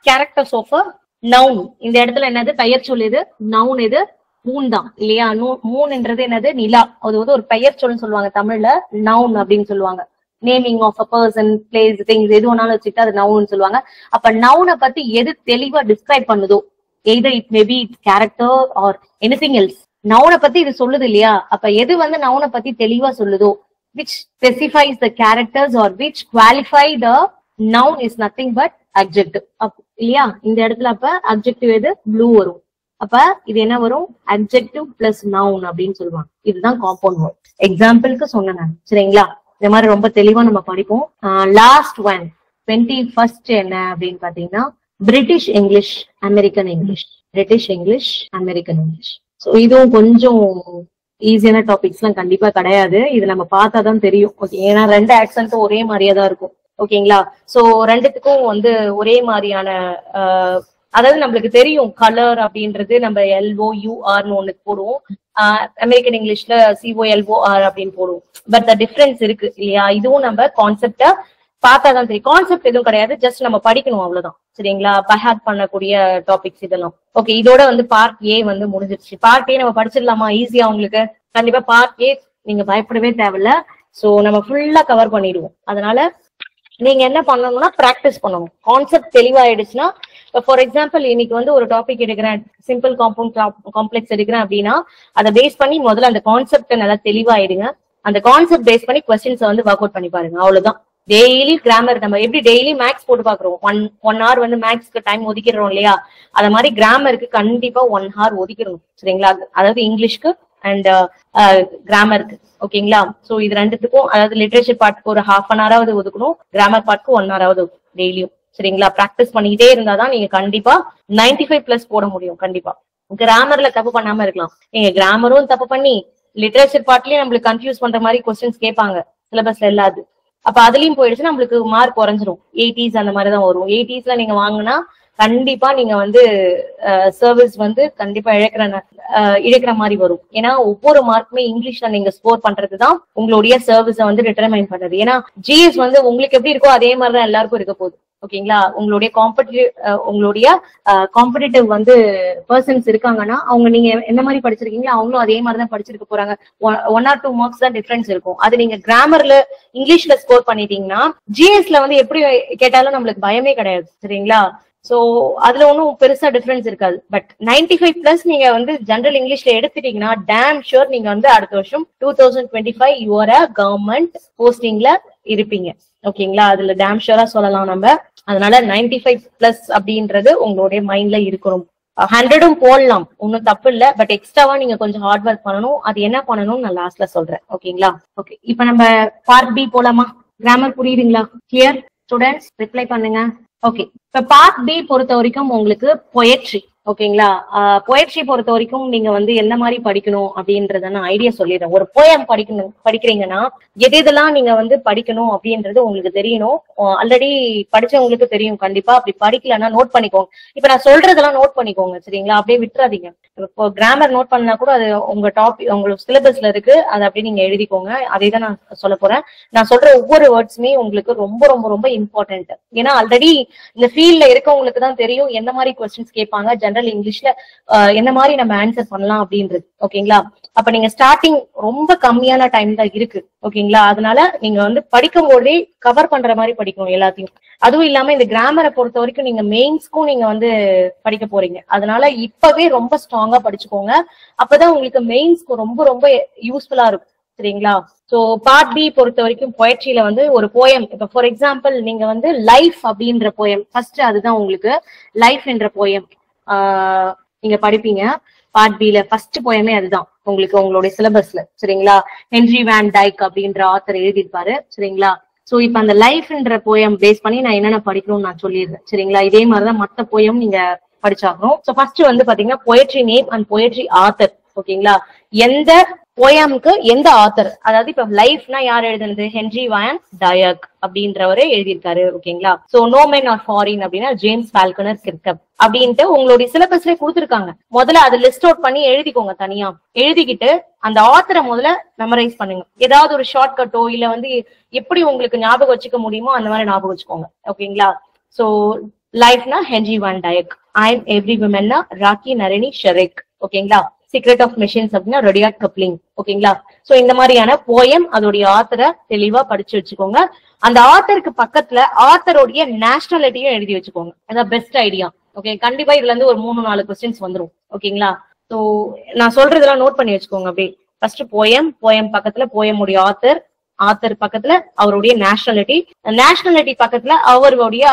characters of a noun. இந்த இடத்துல என்னது, பெயர் சொல் எது, நவுன் எது, மூன் தான் இல்லையா? மூன்ன்றது என்னது, நிலா. அது வந்து ஒரு பெயர் சொல்லுன்னு சொல்லுவாங்க தமிழ்ல, நவுன் அப்படின்னு சொல்லுவாங்க. Naming of a person, place, things எது வேணாலும் வச்சுட்டு அது நவுன் சொல்லுவாங்க. அப்ப நவுனை பத்தி எது தெளிவா டிஸ்கிரைப் பண்ணுதோ, either it maybe it's character or anything else, நவுனை பத்தி இது சொல்லுது இல்லையா? அப்ப எது வந்து நவுனை பத்தி தெளிவா சொல்லுதோ, which specifies the characters or which qualify the noun is nothing but adjective. இல்லையா? இந்த இடத்துல அப்ப adjective எது, ப்ளூ வரும். அப்ப இது என்ன வரும், adjective plus noun அப்படின்னு சொல்லுவாங்க. இதுதான் காம்பவுண்ட் வேர்ட். எக்ஸாம்பிளுக்கு சொன்னேன். சரிங்களா? இந்த மாதிரி ரொம்ப தெளிவா நம்ம படிப்போம். லாஸ்ட் ஒன் 21st என்ன அப்படின்னு பாத்தீங்கன்னா British English, American English. British English, American English. So இதுவும் கொஞ்சம் ஈஸியான டாபிக்ஸ் எல்லாம் கண்டிப்பா கிடையாது. இது நம்ம பார்த்தாதான் தெரியும். ஓகே, ஏன்னா 2 ஆக்சென்ட்டும் ஒரே மாதிரியா தான் இருக்கும். ஓகேங்களா? சோ ரெண்டுத்துக்கும் வந்து ஒரே மாதிரியான அதாவது நம்மளுக்கு தெரியும் கலர் அப்படின்றது நம்ம LOURன்னு ஒண்ணு போடுவோம். அமெரிக்கன் இங்கிலீஷ்ல COLOR அப்படின்னு போடுவோம். பட் த டிஃபரன்ஸ் இருக்கு இல்லையா? இதுவும் நம்ம கான்செப்ட பார்த்தாதான் தெரியும். கான்செப்ட் எதுவும் கிடையாது, ஜஸ்ட் நம்ம படிக்கணும் அவ்வளவுதான். சரிங்களா? பைஹார்ட் பண்ணக்கூடிய டாபிக்ஸ் இதெல்லாம். ஓகே, இதோட வந்து பார்ட் A வந்து முடிஞ்சிருச்சு. பார்ட் A நம்ம படிச்சிடலாமா ஈஸியா உங்களுக்கு? கண்டிப்பா பார்ட் A நீங்க பயப்படவே தேவையில்ல. சோ நம்ம ஃபுல்லா கவர் பண்ணிடுவோம். அதனால நீங்க என்ன பண்ணணும்னா பிராக்டிஸ் பண்ணணும். கான்செப்ட் தெளிவாயிடுச்சுன்னா, ஃபார் எக்ஸாம்பிள் இன்னைக்கு வந்து ஒரு டாபிக் எடுக்கிறேன், சிம்பிள் காம்பவுண்ட் காம்ப்ளெக்ஸ் எடுக்கிறேன் அப்படின்னா அதை பேஸ் பண்ணி முதல்ல அந்த கான்செப்ட் நல்லா தெளிவாயிடுங்க. அந்த கான்செப்ட் பேஸ் பண்ணி கொஸ்டின்ஸை வந்து ஒர்க் அவுட் பண்ணி பாருங்க. அவ்வளவுதான். டெய்லி கிராமர் நம்ம எப்படி டெய்லி மேக்ஸ் போட்டு பாக்குறோம், ஒன் hour வந்து மேக்ஸ்க்கு டைம் ஒதுக்கிடுறோம் இல்லையா? அத மாதிரி கிராமருக்கு கண்டிப்பா 1 hour ஒதுக்கிடணும். சரிங்களா? அதாவது இங்கிலீஷ்க்கு அண்ட் கிராமருக்கு. ஓகேங்களா? சோ இது ரெண்டுத்துக்கும், அதாவது லிட்ரேச்சர் பார்ட்க்கு ஒரு 1/2 hour ஒதுக்கணும், கிராமர் பார்ட்க்கு 1 hour டெய்லியும். சரிங்களா? பிராக்டிஸ் பண்ணிக்கிட்டே இருந்தாதான் நீங்க கண்டிப்பா 95+ போட முடியும். கண்டிப்பா கிராமர்ல தப்பு பண்ணாம இருக்கலாம். நீங்க கிராமரும் தப்பு பண்ணி லிட்ரேச்சர் பார்ட்லயும் நம்மளுக்கு கன்ஃபியூஸ் பண்ற மாதிரி கொஸ்டின்ஸ் கேட்பாங்க சிலபஸ்ல இல்லாது. அப்ப அதுலயும் போயிடுச்சுன்னா நம்மளுக்கு மார்க் குறைஞ்சிரும். 80s அந்த மாதிரிதான் வரும். 80sல நீங்க வாங்கினா கண்டிப்பா நீங்க வந்து சர்வீஸ் வந்து கண்டிப்பா இழக்கிற மாதிரி வரும். ஏன்னா ஒவ்வொரு மார்க்குமே இங்கிலீஷ்ல நீங்க ஸ்கோர் பண்றதுதான் உங்களுடைய சர்வீஸ வந்து டிட்டர்மைன் பண்றது. ஏன்னா ஜிஎஸ் வந்து உங்களுக்கு எப்படி இருக்கோ அதே மாதிரிதான் எல்லாருக்கும் இருக்க போகுது. ஓகேங்களா, உங்களுடைய காம்படிட்டிவ் வந்து பர்சன்ஸ் இருக்காங்கன்னா அவங்க நீங்க எந்த மாதிரி படிச்சிருக்கீங்களோ அவங்களும் அதே மாதிரிதான் படிச்சிருக்க போறாங்க. 1 or 2 மார்க்ஸ் தான் டிஃபரன்ஸ் இருக்கும். அது நீங்க கிராமர்ல இங்கிலீஷ்ல ஸ்கோர் பண்ணிட்டீங்கன்னா ஜிஎஸ்ல வந்து எப்படி கேட்டாலும் நம்மளுக்கு பயமே கிடையாது. சரிங்களா, சோ அதுல ஒன்னும் பெருசா டிஃபரன்ஸ் இருக்காது. பட் 95+ நீங்க வந்து ஜெனரல் இங்கிலீஷ்ல எடுத்துட்டீங்கன்னா டேம் ஷூர் நீங்க வந்து அடுத்த வருஷம் 2025 யுவர் கவர்மெண்ட் போஸ்டிங்ல இருப்பீங்க. ஓகேங்களா, அதுல டேம் ஷூரா சொல்லலாம் நம்ம. அதனால 95+ அப்படின்றது உங்களுடைய மைண்ட்ல இருக்கணும். 100ம் போடலாம், ஒன்னும் தப்பு இல்ல. பட் எக்ஸ்ட்ராவா நீங்க கொஞ்சம் ஹார்ட் ஒர்க் பண்ணணும். அது என்ன பண்ணணும் நான் லாஸ்ட்ல சொல்றேன். ஓகேங்களா, ஓகே. இப்ப நம்ம பார்ட் பி போலாமா? கிராமர் புரியுதுங்களா? Clear students? ரிப்ளை பண்ணுங்க. ஓகே, இப்ப பார்ட் பி பொறுத்த வரைக்கும் உங்களுக்கு பொயட்ரி. ஓகேங்களா, பொயட்ரி பொறுத்த வரைக்கும் நீங்க வந்து என்ன மாதிரி படிக்கணும் அப்படின்றத நான் ஐடியா சொல்லிடுறேன். ஒரு போயம் படிக்கிறீங்கன்னா எதெல்லாம் நீங்க வந்து படிக்கணும் அப்படின்றது உங்களுக்கு தெரியணும். ஆல்ரெடி படிச்சவங்களுக்கு தெரியும் கண்டிப்பா. அப்படி படிக்கலன்னா நோட் பண்ணிக்கோங்க. இப்ப நான் சொல்றதெல்லாம் நோட் பண்ணிக்கோங்க. சரிங்களா, அப்படியே விட்டுறாதீங்க. இப்போ கிராமர் நோட் பண்ணா கூட அது உங்க உங்களோட சிலபஸ்ல இருக்கு, அதை அப்படியே நீங்க எழுதிக்கோங்க. அதே தான் நான் சொல்ல போறேன். நான் சொல்ற ஒவ்வொரு வேர்ட்ஸுமே உங்களுக்கு ரொம்ப ரொம்ப ரொம்ப இம்பார்ட்டன்ட். ஏன்னா ஆல்ரெடி இந்த ஃபீல்ட்ல இருக்கவங்களுக்கு தான் தெரியும் எந்த மாதிரி கொஸ்டின்ஸ் கேட்பாங்க, ஜெனரல் இங்கிலீஷ்ல என்ன மாதிரி நம்ம ஆன்சர் பண்ணலாம் அப்படின்றது. ஓகேங்களா, அப்ப நீங்க ஸ்டார்டிங் ரொம்ப கம்மியான டைம் தான் இருக்கு. ஓகேங்களா, அதனால நீங்க வந்து படிக்கும் போதே கவர் பண்ற மாதிரி படிக்கணும் எல்லாத்தையும். அதுவும் இல்லாம இந்த கிராமரை பொறுத்த வரைக்கும் நீங்க மெயின்ஸ்க்கும் நீங்க வந்து படிக்க போறீங்க. அதனால இப்பவே ரொம்ப ஸ்ட்ராங்கா படிச்சுக்கோங்க. அப்பதான் உங்களுக்கு மெயின்ஸ்க்கு ரொம்ப ரொம்ப யூஸ்ஃபுல்லா இருக்கும். சரிங்களா, சோ பார்ட் பி பொறுத்த வரைக்கும் பொயட்ரியில வந்து ஒரு போயம். இப்ப ஃபார் எக்ஸாம்பிள் நீங்க வந்து லைஃப் அப்படின்ற போயம் ஃபர்ஸ்ட், அதுதான் உங்களுக்கு லைஃப் என்ற போயம் நீங்க படிப்பீங்க. பார்ட் பில ஃபர்ஸ்ட் போயமே அதுதான் உங்களுக்கு உங்களுடைய சிலபஸ்ல. சரிங்களா, ஹென்ரி வேன் டைக் அப்படின்ற ஆத்தர் எழுதியிருப்பாரு. சரிங்களா, சோ இப்ப அந்த லைஃப்ன்ற போயம் பேஸ் பண்ணி நான் என்னென்ன படிக்கணும்னு நான் சொல்லிடுறேன். சரிங்களா, இதே மாதிரிதான் மத்த போயம் நீங்க படிச்சாகணும். சோ ஃபர்ஸ்ட் வந்து பாத்தீங்கன்னா poetry name and poetry author. ஓகேங்களா, எந்த போயம்க்கு எந்த ஆத்தர், அதாவது இப்ப லைஃப்னா யார் எழுதுனது? ஹென்ரி வேன் டைக் அப்படின்றவரே எழுதியிருக்காரு. ஓகேங்களா, so no men are foreign அப்படின்னா ஜேம்ஸ் ஃபால்கனர் கிர்கப் அப்படின்ட்டு உங்களுடைய சிலபஸ்ல கொடுத்துருக்காங்க. முதல்ல அதை லிஸ்ட் அவுட் பண்ணி எழுதிக்கோங்க. தனியா எழுதிக்கிட்டு அந்த ஆத்தரை முதல்ல மெமரைஸ் பண்ணுங்க. ஏதாவது ஒரு ஷார்ட் கட்டோ இல்ல வந்து எப்படி உங்களுக்கு ஞாபகம் வச்சுக்க முடியுமோ அந்த மாதிரி ஞாபகம் வச்சுக்கோங்க. ஓகேங்களா, சோ லைஃப்னா Henry Van Dyke, I am every விமன்னா ராக்கி நரணி ஷெரிக். ஓகேங்களா, சீக்ரெட் ஆஃப் மெஷின்ஸ் அப்படின்னா ரடியார்ட் கப்ளிங். ஓகேங்களா, சோ இந்த மாதிரியான போயம் அதோடைய ஆத்தரை தெளிவா படிச்சு வச்சுக்கோங்க. அந்த ஆத்தருக்கு பக்கத்துல ஆத்தருடைய நேஷனாலிட்டியும் எழுதி வச்சுக்கோங்க. அதான் பெஸ்ட் ஐடியா. ஓகே, கண்டிப்பா இதுல இருந்து ஒரு 3-4 கொஸ்டின்ஸ் வந்துரும். ஓகேங்களா, சோ நான் சொல்றதெல்லாம் நோட் பண்ணி வச்சுக்கோங்க. அப்படியே ஃபர்ஸ்ட் போயம் பக்கத்துல போயமுடைய ஆத்தர் பக்கத்துல அவருடைய நேஷனாலிட்டி பக்கத்துல அவருடைய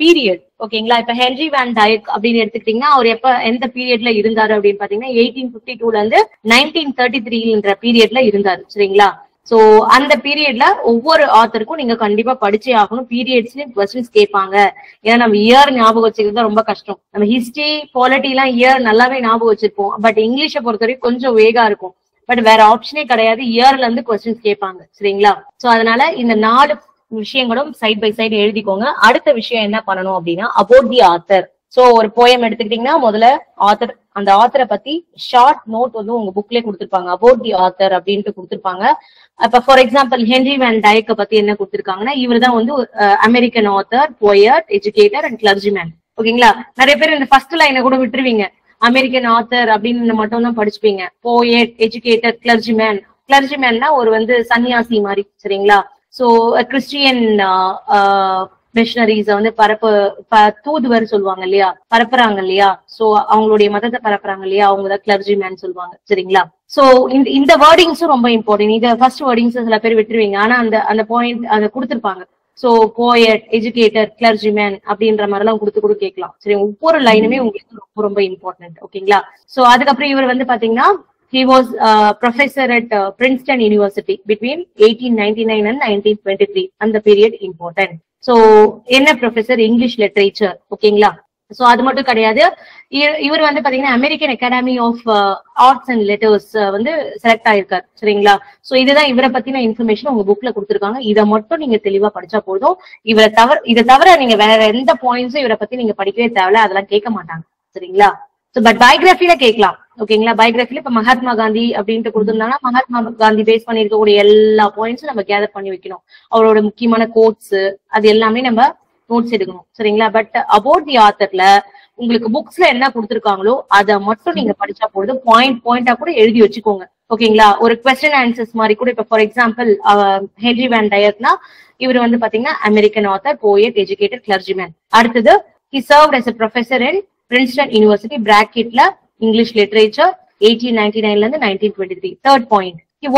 பீரியட். ஓகேங்களா, இப்ப ஹென்ரி வேன் டைக் அப்படின்னு எடுத்துக்கிட்டீங்கன்னா அவர் எந்த பீரியட்ல இருந்தாரு அப்படின்னு பாத்தீங்கன்னா 1852 இருந்து 1933 பீரியட்ல இருந்தாரு. சரிங்களா, சோ அந்த பீரியட்ல ஒவ்வொரு ஆத்தருக்கும் நீங்க கண்டிப்பா படிச்சே ஆகணும். பீரியட்ஸ்லயும் கொஸ்டின்ஸ் கேட்பாங்க. ஏன்னா நம்ம இயர் ஞாபகம் வச்சுக்கிறது ரொம்ப கஷ்டம். நம்ம ஹிஸ்டரி பாலிட்டி எல்லாம் இயர் நல்லாவே ஞாபகம் வச்சிருப்போம். பட் இங்கிலீஷை பொறுத்த வரைக்கும் கொஞ்சம் வேகா இருக்கும். பட் வேற ஆப்ஷனே கிடையாது, இயர்ல இருந்து கொஸ்டின்ஸ் கேட்பாங்க. சரிங்களா, சோ அதனால இந்த 4 விஷயங்களும் சைட் பை சைடு எழுதிக்கோங்க. அடுத்த விஷயம் என்ன பண்ணணும் அப்படின்னா அபவுட் தி ஆத்தர். சோ ஒரு போயம் எடுத்துக்கிட்டீங்கன்னா முதல்ல ஆத்தர், அந்த ஆத்தரை பத்தி ஷார்ட் நோட் வந்து உங்க புக்லயே கொடுத்திருப்பாங்க. அபவுட் தி ஆத்தர் அப்படின்ட்டு கொடுத்திருப்பாங்க. இப்ப ஃபார் எக்ஸாம்பிள் ஹென்ரி வேன் டைக் பத்தி என்ன கொடுத்திருக்காங்கன்னா இவர் தான் வந்து American author, poet, educator and கிளர்ஜிமேன். ஓகேங்களா, நிறைய பேர் இந்த ஃபர்ஸ்ட் லைனை கூட விட்டுருவீங்க. அமெரிக்கன் ஆத்தர் அப்படின்னு மட்டும் தான் படிச்சுப்பீங்க. போயட், எஜுகேட்டர், கிளர்ஜிமேன்னா ஒரு வந்து சன்னியாசி மாதிரி. சரிங்களா, சோ கிறிஸ்டியன் மிஷனரிஸ வந்து தூதுவர் சொல்லுவாங்க இல்லையா, பரப்புறாங்க இல்லையா, சோ அவங்களுடைய மதத்தை பரப்புறாங்க இல்லையா, அவங்கதான் கிளர்ஜிமேன் சொல்லுவாங்க. சரிங்களா, சோ இந்த வேர்டிங்ஸும் ரொம்ப இம்பார்ட்டன்ட். இந்த ஃபர்ஸ்ட் வேர்டிங்ஸ் சில பேர் விட்டுருவீங்க. ஆனா அந்த பாயிண்ட் அதை கொடுத்திருப்பாங்க. சோ போயட், எஜுகேட்டர், கிளர்ஜிமேன் அப்படின்ற மாதிரி எல்லாம் கொடுத்து கேட்கலாம். சரி, ஒவ்வொரு லைனுமே உங்களுக்கு ரொம்ப ரொம்ப இம்பார்ட்டன்ட். ஓகேங்களா, சோ அதுக்கப்புறம் இவர் வந்து பாத்தீங்கன்னா he was professor at Princeton University between 1899 and 1923. அந்த பீரியட் இம்பார்ட்டன்ட். சோ என்ன ப்ரொஃபசர்? English literature. ஓகேங்களா, சோ அது மட்டும் கிடையாது. இவர் வந்து பாத்தீங்கன்னா American Academy of Arts and Letters வந்து செலக்ட் ஆயிருக்காரு. சரிங்களா? சோ இதுதான் இவரை பத்தின இன்ஃபர்மேஷன் உங்க புக்ல கொடுத்திருக்காங்க. இதை மட்டும் நீங்க தெளிவா படிச்சா போதும். இதை தவிர நீங்க வேற எந்த பாயிண்ட்ஸும் இவரை பத்தி நீங்க படிக்கவே தேவையில்ல, அதெல்லாம் கேட்க மாட்டாங்க. சரிங்களா? சோ பட் பயோகிராஃபில கேட்கலாம். ஓகேங்களா? பயோகிராஃபில இப்ப மகாத்மா காந்தி அப்படின்ட்டு கொடுத்திருந்தாங்கன்னா மகாத்மா காந்தி பேஸ் பண்ணி இருக்கக்கூடிய எல்லா பாயிண்ட்ஸும் நம்ம கேதர் பண்ணி வைக்கணும். அவரோட முக்கியமான கோட்ஸ் அது எல்லாமே நம்ம நோட்ஸ் எடுக்கணும். சரிங்களா? பட் அபவுட் தி ஆத்தர்ல உங்களுக்கு புக்ஸ்ல என்ன கொடுத்திருக்காங்களோ அதை மட்டும் நீங்க படிச்சா போதும். பாயிண்டா கூட எழுதி வச்சுக்கோங்க. ஓகேங்களா? ஒரு கொஸ்டின் ஆன்சர்ஸ் மாதிரி கூட இப்ப ஃபார் எக்ஸாம்பிள் ஹென்ரி வேன் டயர்க்னா இவர் வந்து பாத்தீங்கன்னா அமெரிக்கன் ஆத்தர், போயட், எஜுகேட்டட், கிளர்ஜிமேன். அடுத்தது he served as a professor in Princeton University bracketல English literature 1899 ல இருந்து 1923. Third point, he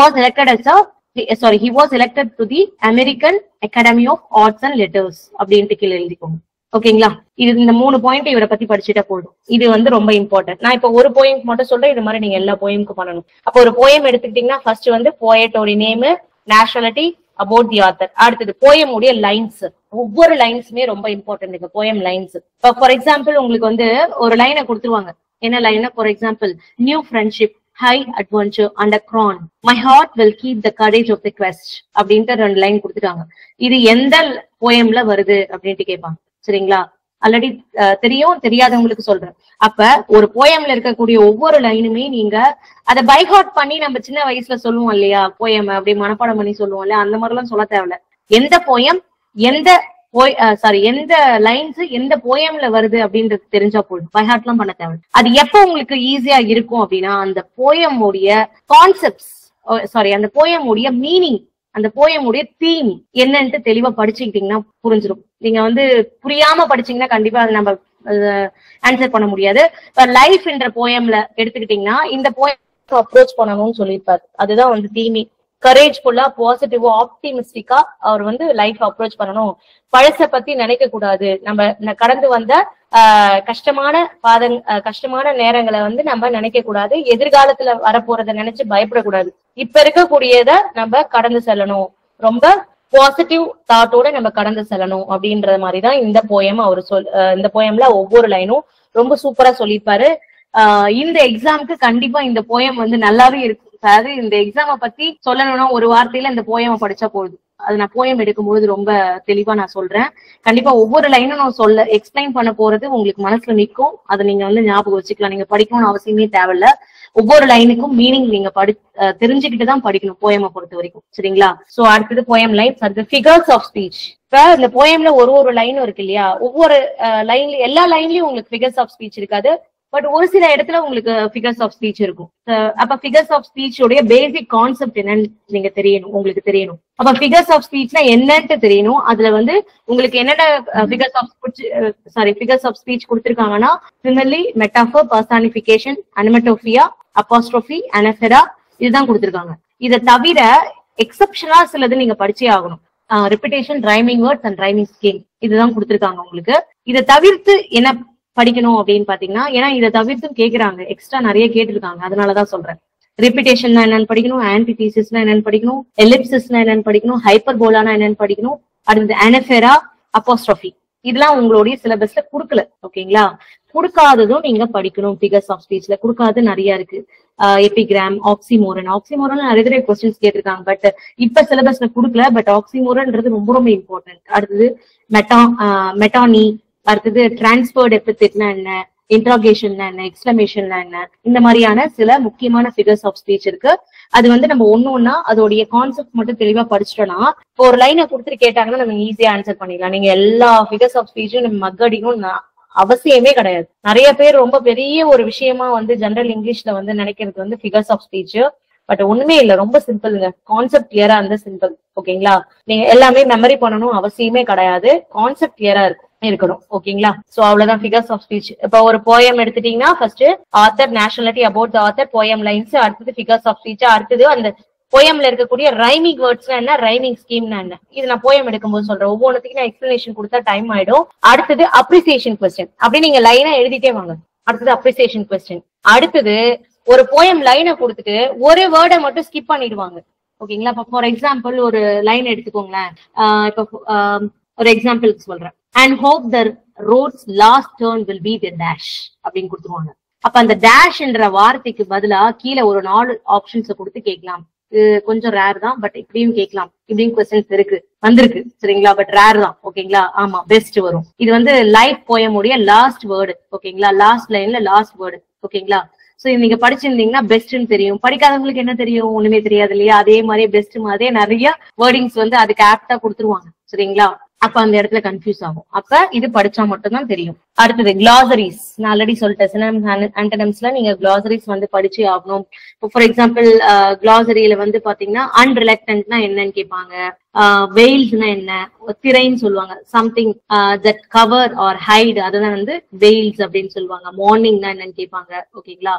was elected to the American Academy of Arts and Letters அப்படின்ட்டு கீழே எழுதிக்கோங்க. ஓகேங்களா? இது இந்த 3 பாயிண்ட் இவரை பத்தி படிச்சுட்டா போதும். இது வந்து ரொம்ப இம்பார்ட்டன்ட். நான் இப்ப ஒரு போயம் மட்டும் சொல்றேன், இது மாதிரி நீங்க எல்லா போயமுக்கும் பண்ணணும். அப்ப ஒரு போயம் எடுத்துக்கிட்டீங்கன்னா ஃபர்ஸ்ட் வந்து போயட்டோட name, nationality, about the author. அடுத்தது போயம் உடைய லைன்ஸ். ஒவ்வொரு லைன்ஸுமே ரொம்ப இம்பார்ட்டன்ட். இந்த போயம் லைன்ஸ் இப்ப ஃபார் எக்ஸாம்பிள் உங்களுக்கு வந்து ஒரு லைனை கொடுத்துருவாங்க. என்ன லைனா? For example, new friendship, high adventure and a crown, my heart will keep the courage of the quest அப்படின்ட்டு 2 லைன் கொடுத்துட்டாங்க. இது எந்த போயம்ல வருது அப்படின்ட்டு கேட்பாங்க. சரிங்களா? ஆல்ரெடி தெரியும், தெரியாதவங்களுக்கு சொல்றேன். அப்ப ஒரு போயம்ல இருக்கக்கூடிய ஒவ்வொரு லைனுமே நீங்க அதை பைஹார்ட் பண்ணி நம்ம சின்ன வயசுல சொல்லுவோம் இல்லையா, போயம் அப்படியே மனப்பாடம் பண்ணி சொல்லுவோம் இல்லையா, அந்த மாதிரி எல்லாம் சொல்ல தேவையில்ல. எந்த போயம் எந்த எந்த லைன்ஸ் எந்த போயம்ல வருது அப்படின்றது தெரிஞ்சா போதும். பைஹார்ட் எல்லாம் பண்ண தேவை. அது எப்ப உங்களுக்கு ஈஸியா இருக்கும் அப்படின்னா அந்த போயம் உடைய கான்செப்ட்ஸ், அந்த போயம் உடைய மீனிங், அந்த போயமுடைய தீம் என்னன்ட்டு தெளிவா படிச்சுக்கிட்டீங்கன்னா புரிஞ்சிடும். நீங்க வந்து புரியாம படிச்சீங்கன்னா கண்டிப்பா அதை நம்ம ஆன்சர் பண்ண முடியாது. லைஃப் என்ற போயம்ல எடுத்துக்கிட்டீங்கன்னா இந்த போயம் அப்ரோச் பண்ணணும்னு சொல்லியிருப்பாரு. அதுதான் வந்து தீமி. கரேஜ்ஃபுல்லா, பாசிட்டிவா, ஆப்டிமிஸ்டிக்கா அவர் வந்து லைஃப் அப்ரோச் பண்ணணும். பழச பத்தி நினைக்க கூடாது. நம்ம கடந்து வந்த கஷ்டமான நேரங்களை வந்து நம்ம நினைக்க கூடாது. எதிர்காலத்துல வரப்போறத நினைச்சு பயப்படக்கூடாது. இப்ப இருக்கக்கூடியத நம்ம கடந்து செல்லணும். ரொம்ப பாசிட்டிவ் தாட்டோட நம்ம கடந்து செல்லணும் அப்படின்ற மாதிரிதான் இந்த போயம் அவர் இந்த போயம்ல ஒவ்வொரு லைனும் ரொம்ப சூப்பரா சொல்லியிருப்பாரு. இந்த எக்ஸாமுக்கு கண்டிப்பா இந்த போயம் வந்து நல்லாவே இருக்கு. அதாவது இந்த எக்ஸாம பத்தி சொல்லணும்னா ஒரு வார்த்தையில இந்த போயம படிச்சா போகுது. அது நான் போயம் எடுக்கும்போது ரொம்ப தெளிவா நான் சொல்றேன். கண்டிப்பா ஒவ்வொரு லைனும் நான் எக்ஸ்பிளைன் பண்ண போறது உங்களுக்கு மனசுல நிற்கும். அதை நீங்க வந்து ஞாபகம் வச்சுக்கலாம். நீங்க படிக்கணும்னு அவசியமே தேவையில்ல. ஒவ்வொரு லைனுக்கும் மீனிங் நீங்க தெரிஞ்சுக்கிட்டு தான் படிக்கணும் போயமை பொறுத்த வரைக்கும். சரிங்களா? சோ அடுத்தது போயம் லைன்ஸ். அடுத்து ஃபிகர்ஸ் ஆஃப் ஸ்பீச். இப்ப இந்த போயம்ல ஒரு லைனும் இருக்கு இல்லையா, ஒவ்வொரு லைன்ல எல்லா லைன்லயும் உங்களுக்கு ஃபிகர்ஸ் ஆஃப் ஸ்பீச் இருக்காது. பட் ஒரு சில இடத்துல உங்களுக்கு ஃபிகர்ஸ் ஆஃப் ஸ்பீச் இருக்கும். அப்ப ஃபிகர்ஸ் ஆஃப் ஸ்பீச் உடைய பேசிக் கான்செப்ட் என்னன்னு நீங்க உங்களுக்கு தெரியணும். அப்ப ஃபிகர்ஸ் ஆஃப் ஸ்பீச்னா என்னன்னு தெரியணும். அதுல வந்து உங்களுக்கு என்னென்ன ஃபிகர்ஸ் ஆஃப் ஸ்பீச் கொடுத்திருக்காங்கன்னா simile, metaphor, personification, onomatopoeia, apostrophe, anaphora, இதுதான் கொடுத்திருக்காங்க. இதை தவிர எக்ஸப்ஷனா சிலது நீங்க படிச்சே ஆகணும். Repetition, rhyming words and rhyming scheme, இதுதான் கொடுத்திருக்காங்க உங்களுக்கு. இதை தவிர்த்து என்ன படிக்கணும் அப்படின்னு பாத்தீங்கன்னா, ஏன்னா இதை தவிர்த்தும் கேட்கறாங்க, எக்ஸ்ட்ரா நிறைய கேட்டிருக்காங்க, அதனாலதான் சொல்றேன். ரிப்பிட்டேஷன்னா என்னன்னு படிக்கணும், ஆன்டிதீசிஸ்னா என்னன்னு படிக்கணும், எலிப்சிஸ்னா என்னன்னு படிக்கணும், ஹைப்பர்போலானா என்னன்னு படிக்கணும், அடுத்தது அனஃபெரா, அப்போஸ்ட்ரோபி. இதெல்லாம் உங்களுடைய சிலபஸ்ல கொடுக்கல. ஓகேங்களா? கொடுக்காததும் நீங்க படிக்கணும். ஃபிகர்ஸ் ஆஃப் ஸ்பீச்ல கொடுக்காது நிறைய இருக்கு. எபிகிராம், ஆக்சிமோரன் நிறைய கொஸ்டின்ஸ் கேட்டிருக்காங்க. பட் இப்ப சிலபஸ்ல கொடுக்கல. பட் ஆக்சிமோரன்ன்றது ரொம்ப ரொம்ப இம்பார்ட்டன்ட். அடுத்தது மெட்டானி, அடுத்தது டிரான்ஸ்பர்ட் எபித்தெட்னா என்ன, இன்ட்ராகேஷன்னா என்ன, எக்ஸ்கிளமேஷன்னா என்ன, இந்த மாதிரியான சில முக்கியமான ஃபிகர்ஸ் ஆஃப் ஸ்பீச் இருக்கு. அது வந்து நம்ம ஒண்ணா அதோடைய கான்செப்ட் மட்டும் தெளிவா படிச்சிட்டோம்னா இப்போ ஒரு லைனை கொடுத்துட்டு கேட்டாங்கன்னா நம்ம ஈஸியா ஆன்சர் பண்ணிடலாம். நீங்க எல்லா ஃபிகர்ஸ் ஆஃப் ஸ்பீச்சும் நம்ம மக்கடிக்கணும்னு அவசியமே கிடையாது. நிறைய பேர் ரொம்ப பெரிய ஒரு விஷயமா வந்து ஜெனரல் இங்கிலீஷ்ல வந்து நினைக்கிறது வந்து ஃபிகர்ஸ் ஆஃப் ஸ்பீச். பட் ஒண்ணுமே இல்ல, ரொம்ப சிம்பிள்ங்க. கான்செப்ட் கிளியரா இருந்தா சிம்பிள். ஓகேங்களா? நீங்க எல்லாமே மெமரி பண்ணணும் அவசியமே கிடையாது. கான்செப்ட் கிளியரா இருக்கணும். ஓகேங்களா? சோ அவ்வளவுதான் ஃபிகர்ஸ் ஆஃப் ஸ்பீச். இப்ப ஒரு போயம் எடுத்துட்டீங்கன்னா first author, nationality, about the author, poem lines, அடுத்தது ஃபிகர்ஸ் ஆஃப் ஸ்பீச், அடுத்தது அந்த போயம்ல இருக்கக்கூடிய ரைமிங் வேர்ட்ஸ்னா என்ன, ரைமிங் ஸ்கீம்னா என்ன, இது நான் போயம் எடுக்கும்போது சொல்றேன். ஒவ்வொன்றுக்கு நான் எக்ஸ்பிளனேஷன் கொடுத்தா டைம் ஆயிடும். அடுத்தது அப்ரிசியேஷன் கொஸ்டின். அப்படி நீங்க லைனா எழுதிட்டே வாங்க. அடுத்தது அப்ரிசியேஷன் கொஸ்டின். அடுத்தது ஒரு போயம் லைனை கொடுத்துட்டு ஒரு வேர்டை மட்டும் ஸ்கிப் பண்ணிடுவாங்க. ஓகேங்களா? இப்ப ஃபார் எக்ஸாம்பிள் ஒரு லைன் எடுத்துக்கோங்களேன். இப்ப ஒரு எக்ஸாம்பிளுக்கு சொல்றேன். and hope the road's last turn will be the dash அப்படின்னு கொடுத்துருவாங்க. அப்ப அந்த டேஷ்ன்ற வார்த்தைக்கு பதிலா கீழே ஒரு 4 ஆப்ஷன்ஸ் கொடுத்து கேட்கலாம். இது கொஞ்சம் ரேர் தான், பட் இப்படியும் கேட்கலாம். இப்படியும் கொஸ்டின்ஸ் வந்திருக்கு சரிங்களா, பட் ரேர் தான். ஓகேங்களா, ஆமா பெஸ்ட் வரும். இது வந்து லைஃப் போயமுடைய லாஸ்ட் வேர்டு. ஓகேங்களா, லாஸ்ட் லைன்ல லாஸ்ட் வேர்டு. ஓகேங்களா, சோ நீங்க படிச்சிருந்தீங்கன்னா பெஸ்ட்னு தெரியும். படிக்காதவங்களுக்கு என்ன தெரியும், ஒண்ணுமே தெரியாது இல்லையா. அதே மாதிரி பெஸ்ட் மாதிரியே நிறைய வேர்டிங்ஸ் வந்து அதுக்கு ஆப்டா கொடுத்துருவாங்க சரிங்களா. அப்ப அந்த இடத்துல கன்ஃபியூஸ் ஆகும். அப்ப இது படிச்சா மட்டும்தான் தெரியும். அடுத்தது கிளாசரிஸ். நான் ஆல்ரெடி சொல்லிட்டேன், சினோனிம்ஸ் ஆன்டனிம்ஸ்ல நீங்க கிளாசரிஸ் வந்து படிச்சு ஆகணும். ஃபார் எக்ஸாம்பிள் கிளாசரியில வந்து பாத்தீங்கன்னா அன்ரிலக்டன்ட்னா என்னன்னு கேட்பாங்க, வெயில்ஸ்னா என்ன, திரைன்னு சொல்லுவாங்க, something that cover or hide, அதுதான் வந்து வெயில்ஸ் அப்படின்னு சொல்லுவாங்க. மார்னிங்னா என்னன்னு கேட்பாங்க. ஓகேங்களா,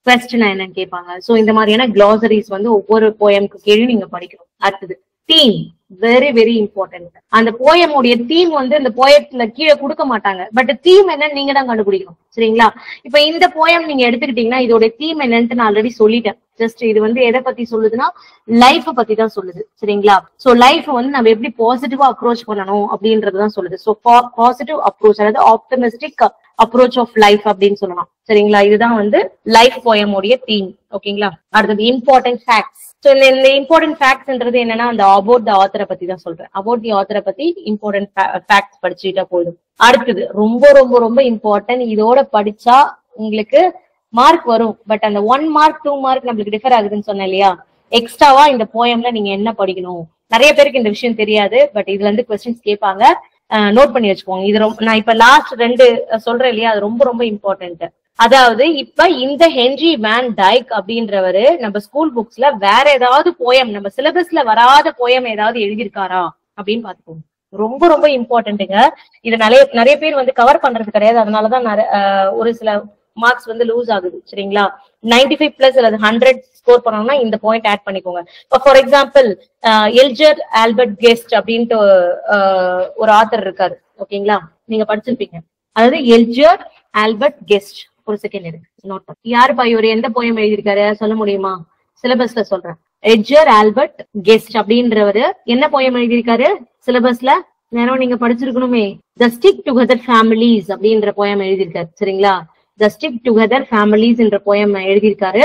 கொஸ்டினா என்னன்னு கேட்பாங்க. சோ இந்த மாதிரியான கிளாசரிஸ் வந்து ஒவ்வொரு போயம்க்கு கீழே நீங்க படிக்கணும். அடுத்தது தீம், வெரி வெரி இம்பார்ட்டன்ட். அந்த போயமுடைய தீம் வந்து இந்த போயத்துல கீழே கொடுக்க மாட்டாங்க, பட் தீம் என்னன்னு நீங்க தான் கண்டுபிடிக்கணும் சரிங்களா. இப்ப இந்த போயம் நீங்க எடுத்துக்கிட்டீங்கன்னா இதோட தீம் என்னன்னு நான் ஆல்ரெடி சொல்லிட்டேன். ஜஸ்ட் இது வந்து எதை பத்தி சொல்லுதுன்னா லைஃப் பத்தி தான் சொல்லுது சரிங்களா. சோ லைஃப் வந்து நம்ம எப்படி பாசிட்டிவா அப்ரோச் பண்ணணும் அப்படின்றதுதான் சொல்லுது. சோ பாசிட்டிவ் அப்ரோச், அதாவது ஆப்டமிஸ்டிக் அப்ரோச் ஆஃப் லைஃப் அப்படின்னு சொல்லலாம் சரிங்களா. இதுதான் வந்து லைஃப் போயமுடைய தீம். ஓகேங்களா, அடுத்தது இம்பார்ட்டன்ட் ஃபேக்ட்ஸ். சோ இந்த இம்பார்ட்டன்ட் ஃபேக்ட்ஸ்ன்றது என்னன்னா அந்த அபவுட் தி ஆத்தரை பத்தி தான் சொல்றேன். அபவுட் தி ஆத்தரை பத்தி இம்பார்ட்டன்ட் ஃபேக்ட்ஸ் படிச்சுட்டா போதும். அடுத்தது ரொம்ப ரொம்ப ரொம்ப இம்பார்ட்டன்ட், இதோட படிச்சா உங்களுக்கு மார்க் வரும், பட் அந்த 1 மார்க் 2 மார்க் நம்மளுக்கு டிஃபர் ஆகுதுன்னு சொன்னேன் இல்லையா. எக்ஸ்ட்ராவா இந்த போயம்ல நீங்க என்ன படிக்கணும், நிறைய பேருக்கு இந்த விஷயம் தெரியாது, பட் இதுல இருந்து கொஸ்டின்ஸ் கேட்பாங்க, நோட் பண்ணி வச்சுக்கோங்க. இது நான் இப்ப லாஸ்ட் 2 சொல்றேன் இல்லையா, அது ரொம்ப ரொம்ப இம்பார்ட்டன்ட். அதாவது இப்ப இந்த ஹென்றி வேன் டைக் அப்படின்றவரு நம்ம ஸ்கூல் புக்ஸ்ல வேற ஏதாவது போயம், நம்ம சிலபஸ்ல வராத போயம் ஏதாவது எழுதியிருக்காரா அப்படின்னு பாத்துக்கோங்க. ரொம்ப ரொம்ப இம்பார்ட்டன்ட்டுங்க. இது நிறைய பேர் வந்து கவர் பண்றது கிடையாது, அதனாலதான் ஒரு சில மார்க்ஸ் வந்து லூஸ் ஆகுது சரிங்களா. 95 பிளஸ் அல்லது 100 ஸ்கோர் பண்ணணும்னா இந்த பாயிண்ட் ஆட் பண்ணிக்கோங்க. இப்போ for example Elger Albert guest அப்படின்ட்டு ஒரு ஆத்தர் இருக்காரு. ஓகேங்களா, நீங்க படிச்சிருப்பீங்க. அதாவது எல்ஜர் ஆல்பர்ட் கெஸ்ட். ஒரு செகண்ட் இருக்கு, நோட் பண்ணு. யாருப்பா இவர், எந்த போயம் எழுதியிருக்காரு சொல்ல முடியுமா? சிலபஸ்ல சொல்றேன். எட்ஜர் ஆல்பர்ட் கெஸ்ட் அப்படின்றவரு என்ன போயம் எழுதியிருக்காரு சிலபஸ்ல? நேரம் நீங்க படிச்சிருக்கணுமே. த ஸ்டிக் டுகெதர் ஃபேமிலிஸ் அப்படின்ற போயம் எழுதியிருக்காரு சரிங்களா. த ஸ்டிக் டுகெதர் ஃபேமிலிஸ் என்ற போயம் எழுதியிருக்காரு.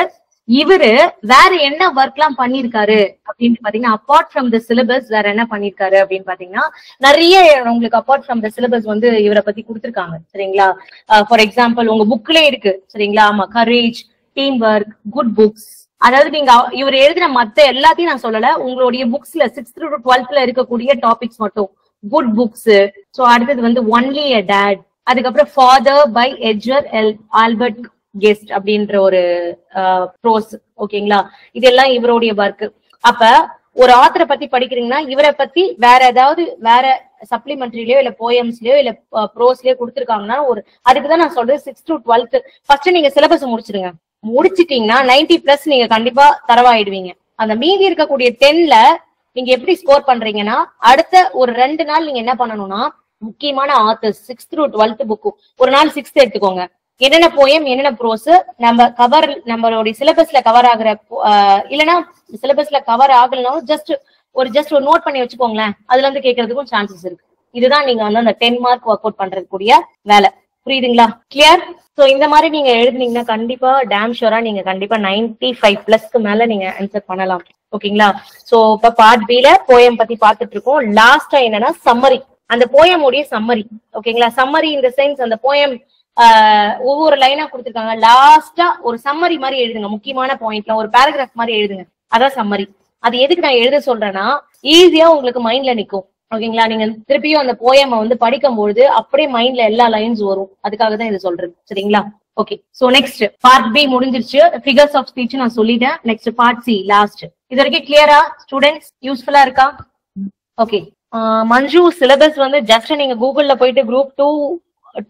இவரு வேற என்ன ஒர்க் எல்லாம் பண்ணிருக்காரு அப்படின்னு பாத்தீங்கன்னா, அப்பார்ட் ஃப்ரம் த சிலபஸ் வேற என்ன பண்ணிருக்காரு அப்படின்னு பாத்தீங்கன்னா, நிறைய உங்களுக்கு அப்பார்ட் ஃப்ரம் த சிலபஸ் வந்து இவரை பத்தி கொடுத்திருக்காங்க சரிங்களா. ஃபார் எக்ஸாம்பிள் உங்க புக்லயே இருக்கு சரிங்களா. ஆமா, courage, team work, good books. அதாவது நீங்க இவர் எழுதின மத்த எல்லாத்தையும் நான் சொல்லல, உங்களுடைய புக்ஸ்ல 6th to 12th இருக்கக்கூடிய டாபிக்ஸ் மட்டும். Good books. சோ அடுத்தது வந்து ஒன்லி எ டேட், அதுக்கப்புறம் father by edger Albert guest அப்படின்ற ஒரு ப்ரோஸ். ஓகேங்களா, இதெல்லாம் இவருடைய ஒர்க். அப்ப ஒரு ஆத்தரை பத்தி படிக்கிறீங்கன்னா இவரை பத்தி வேற ஏதாவது வேற சப்ளிமெண்ட்ரிலயோ இல்ல போயம்ஸ்லயோ இல்ல ப்ரோஸ்லயோ கொடுத்துருக்காங்கன்னா அதுக்குதான் நான் சொல்றேன் 6th to 12th ஃபர்ஸ்ட் நீங்க சிலபஸ் முடிச்சிருங்க. முடிச்சிட்டீங்கன்னா 90 பிளஸ் நீங்க கண்டிப்பா தரவாயிடுவீங்க. அந்த மீதி இருக்கக்கூடிய 10ல நீங்க எப்படி ஸ்கோர் பண்றீங்கன்னா, அடுத்த ஒரு 2 நாள் நீங்க என்ன பண்ணணும்னா முக்கியமான authors 6th to 12th book ஒரு நாள் 6th எடுத்துக்கோங்க. என்னென்ன போயம் என்னென்ன ப்ரோஸ் நம்ம கவர், நம்மளுடைய சிலபஸ்ல கவர் ஆகுற, இல்லைன்னா சிலபஸ்ல கவர் ஆகலனாலும் ஜஸ்ட் ஒரு நோட் பண்ணி வச்சுக்கோங்களேன். அதுல இருந்து கேட்கறதுக்கும் சான்சஸ் இருக்கு. இதுதான் நீங்க வந்து அந்த 10 மார்க் ஒர்க் அவுட் பண்றதுக்கூடிய வேலை. புரியுதுங்களா? கிளியர்? சோ இந்த மாதிரி நீங்க எழுதுனீங்கன்னா கண்டிப்பா டேம் ஷூரா நீங்க கண்டிப்பா 95 பிளஸ்க்கு மேல நீங்க ஆன்சர் பண்ணலாம். ஓகேங்களா? சோ இப்ப பார்ட் பில போயம் பத்தி பாத்துட்டு இருக்கோம். லாஸ்டா என்னன்னா சம்மரி, அந்த போயமுடைய சம்மரி. ஓகேங்களா? சம்மரி இந்த சென்ஸ் அந்த போயம் ஒவ்வொரு லைனா கொடுத்துருக்காங்க, லாஸ்டா ஒரு சம்மரி மாதிரி எழுதுங்க. முக்கியமான பாயிண்ட்ல ஒரு பேராகிராஃப் மாதிரி எழுதுங்க. அதான் சம்மரி. அது எதுக்கு நான் எழுத சொல்றேன்னா, ஈஸியா உங்களுக்கு மைண்ட்ல நிக்கும். ஓகேங்களா? நீங்க திருப்பியும் அந்த போயமை வந்து படிக்கும்பொழுது அப்படியே மைண்ட்ல எல்லா லைன்ஸ் வரும். அதுக்காக தான் இது சொல்றது. சரிங்களா? Okay. So next part B முடிஞ்சிருச்சு. ஃபிகர்ஸ் ஆஃப் ஸ்பீச் நான் சொல்லிட்டேன். Next part C last. இது வரைக்கும் கிளியரா ஸ்டூடெண்ட்ஸ்? யூஸ்ஃபுல்லா இருக்கா? ஓகே. மஞ்சு சிலபஸ் வந்து ஜஸ்ட் நீங்க கூகுள்ல போயிட்டு group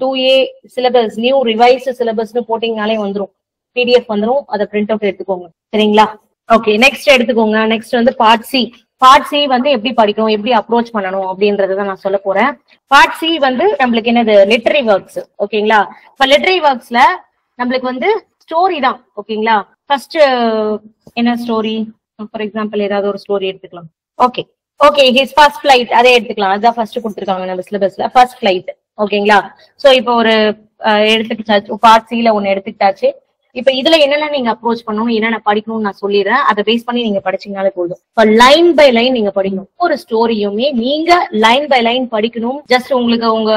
2A syllabus new revised சிலபஸ்னு போட்டீங்கனாலே வந்துரும், PDF வந்துரும். அதை பிரிண்ட் அவுட் எடுத்துக்கோங்க. சரிங்களா? ஓகே. நெக்ஸ்ட் எடுத்துக்கோங்க. நெக்ஸ்ட் வந்து பார்ட் சி. பார்ட் சி வந்து எப்படி படிக்கணும், எப்படி அப்ரோச் பண்ணணும் அப்படின்றத நான் சொல்ல போறேன். பார்ட் சி வந்து நம்மளுக்கு என்னது, லிட்டரரி ஒர்க்ஸ். ஓகேங்களா? இப்ப லிட்டரரி ஒர்க்ஸ்ல நம்மளுக்கு வந்து ஸ்டோரி தான். ஓகேங்களா? ஃபர்ஸ்ட் என்ன ஸ்டோரி, ஃபார் எக்ஸாம்பிள் ஏதாவது ஒரு ஸ்டோரி எடுத்துக்கலாம். Okay. Okay, his first flight அதே எடுத்துக்கலாம். அதான் ஃபர்ஸ்ட் கொடுத்துருக்காங்க நம்ம சிலபஸ்ல, ஃபர்ஸ்ட் ஃபிளைட். ஓகேங்களா? சோ இப்போ ஒரு எடுத்துக்கிட்டாச்சு, பார்ட் சில ஒன்னு எடுத்துக்கிட்டாச்சு. இப்ப இதுல என்னென்ன நீங்க அப்ரோச் பண்ணணும், என்னென்ன படிக்கணும்னு நான் சொல்லிடுறேன். அதை பேஸ் பண்ணி நீங்க படிச்சீங்கனாலே போதும். இப்ப லைன் பை லைன் நீங்க படிக்கணும். ஒரு ஸ்டோரியுமே நீங்க லைன் பை லைன் படிக்கணும். ஜஸ்ட் உங்களுக்கு உங்க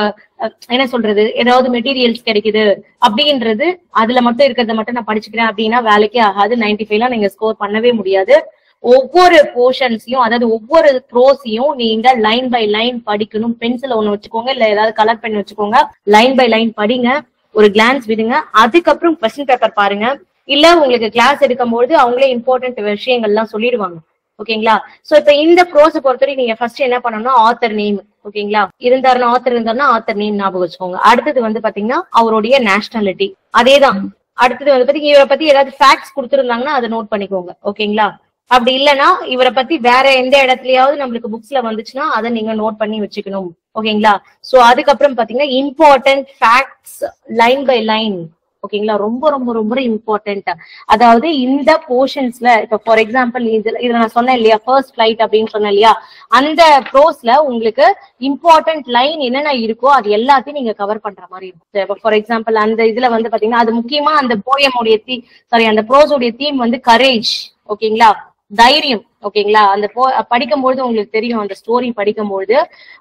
என்ன சொல்றது, ஏதாவது மெட்டீரியல்ஸ் கிடைக்குது அப்படின்றது அதுல மட்டும் இருக்கிறத மட்டும் நான் படிச்சுக்கிறேன் அப்படின்னா வேலைக்கே ஆகாது. 95 நீங்க ஸ்கோர் பண்ணவே முடியாது. ஒவ்வொரு போர்ஷன்ஸையும், அதாவது ஒவ்வொரு ப்ரோஸையும் நீங்க லைன் பை லைன் படிக்கணும். பென்சில் ஒண்ணு வச்சுக்கோங்க, இல்ல ஏதாவது கலர் பென் வச்சுக்கோங்க, லைன் பை லைன் படிங்க, ஒரு கிளான்ஸ் விடுங்க. அதுக்கப்புறம் கொஸ்டின் பேப்பர் பாருங்க. இல்ல உங்களுக்கு கிளாஸ் எடுக்கும்போது அவங்களே இம்பார்ட்டன்ட் விஷயங்கள்லாம் சொல்லிடுவாங்க. ஓகேங்களா? சோ இப்ப இந்த ப்ரோஸை பொறுத்தவரை நீங்க ஃபர்ஸ்ட் என்ன பண்ணணும்னா ஆத்தர் நேம், ஓகேங்களா, இருந்தாருன்னா ஆத்தர் இருந்தாருன்னா ஆத்தர் நேம் ஞாபகம் வச்சுக்கோங்க. அடுத்தது வந்து பாத்தீங்கன்னா அவருடைய நேஷனாலிட்டி, அதேதான். அடுத்தது வந்து பாத்தீங்கன்னா இவரை பத்தி ஏதாவது ஃபேக்ட்ஸ் கொடுத்துருந்தாங்கன்னா அதை நோட் பண்ணிக்கோங்க. ஓகேங்களா? அப்படி இல்லைன்னா இவரை பத்தி வேற எந்த இடத்துலயாவது நம்மளுக்கு புக்ஸ்ல வந்துச்சுன்னா அதை நீங்க நோட் பண்ணி வச்சுக்கணும். ஓகேங்களா? சோ அதுக்கப்புறம் பாத்தீங்கன்னா important facts line by line. ஓகேங்களா? ரொம்ப ரொம்ப ரொம்ப இம்பார்ட்டன்ட். அதாவது இந்த போர்ஷன்ஸ்ல இப்ப ஃபார் எக்ஸாம்பிள் இதுல நான் சொன்னேன் இல்லையா, ஃபர்ஸ்ட் ஃபிளைட் அப்படின்னு சொன்னேன் இல்லையா, அந்த ப்ரோஸ்ல உங்களுக்கு இம்பார்ட்டன்ட் லைன் என்னென்ன இருக்கோ அது எல்லாத்தையும் நீங்க கவர் பண்ற மாதிரி இருக்கும். ஃபார் எக்ஸாம்பிள் அந்த இதுல வந்து பாத்தீங்கன்னா அது முக்கியமா அந்த போயமுடைய அந்த ப்ரோஸோடைய தீம் வந்து கரேஜ். ஓகேங்களா? தைரியம். ஓகேங்களா? அந்த படிக்கும்பொழுது உங்களுக்கு தெரியும், அந்த ஸ்டோரி படிக்கும்பொழுது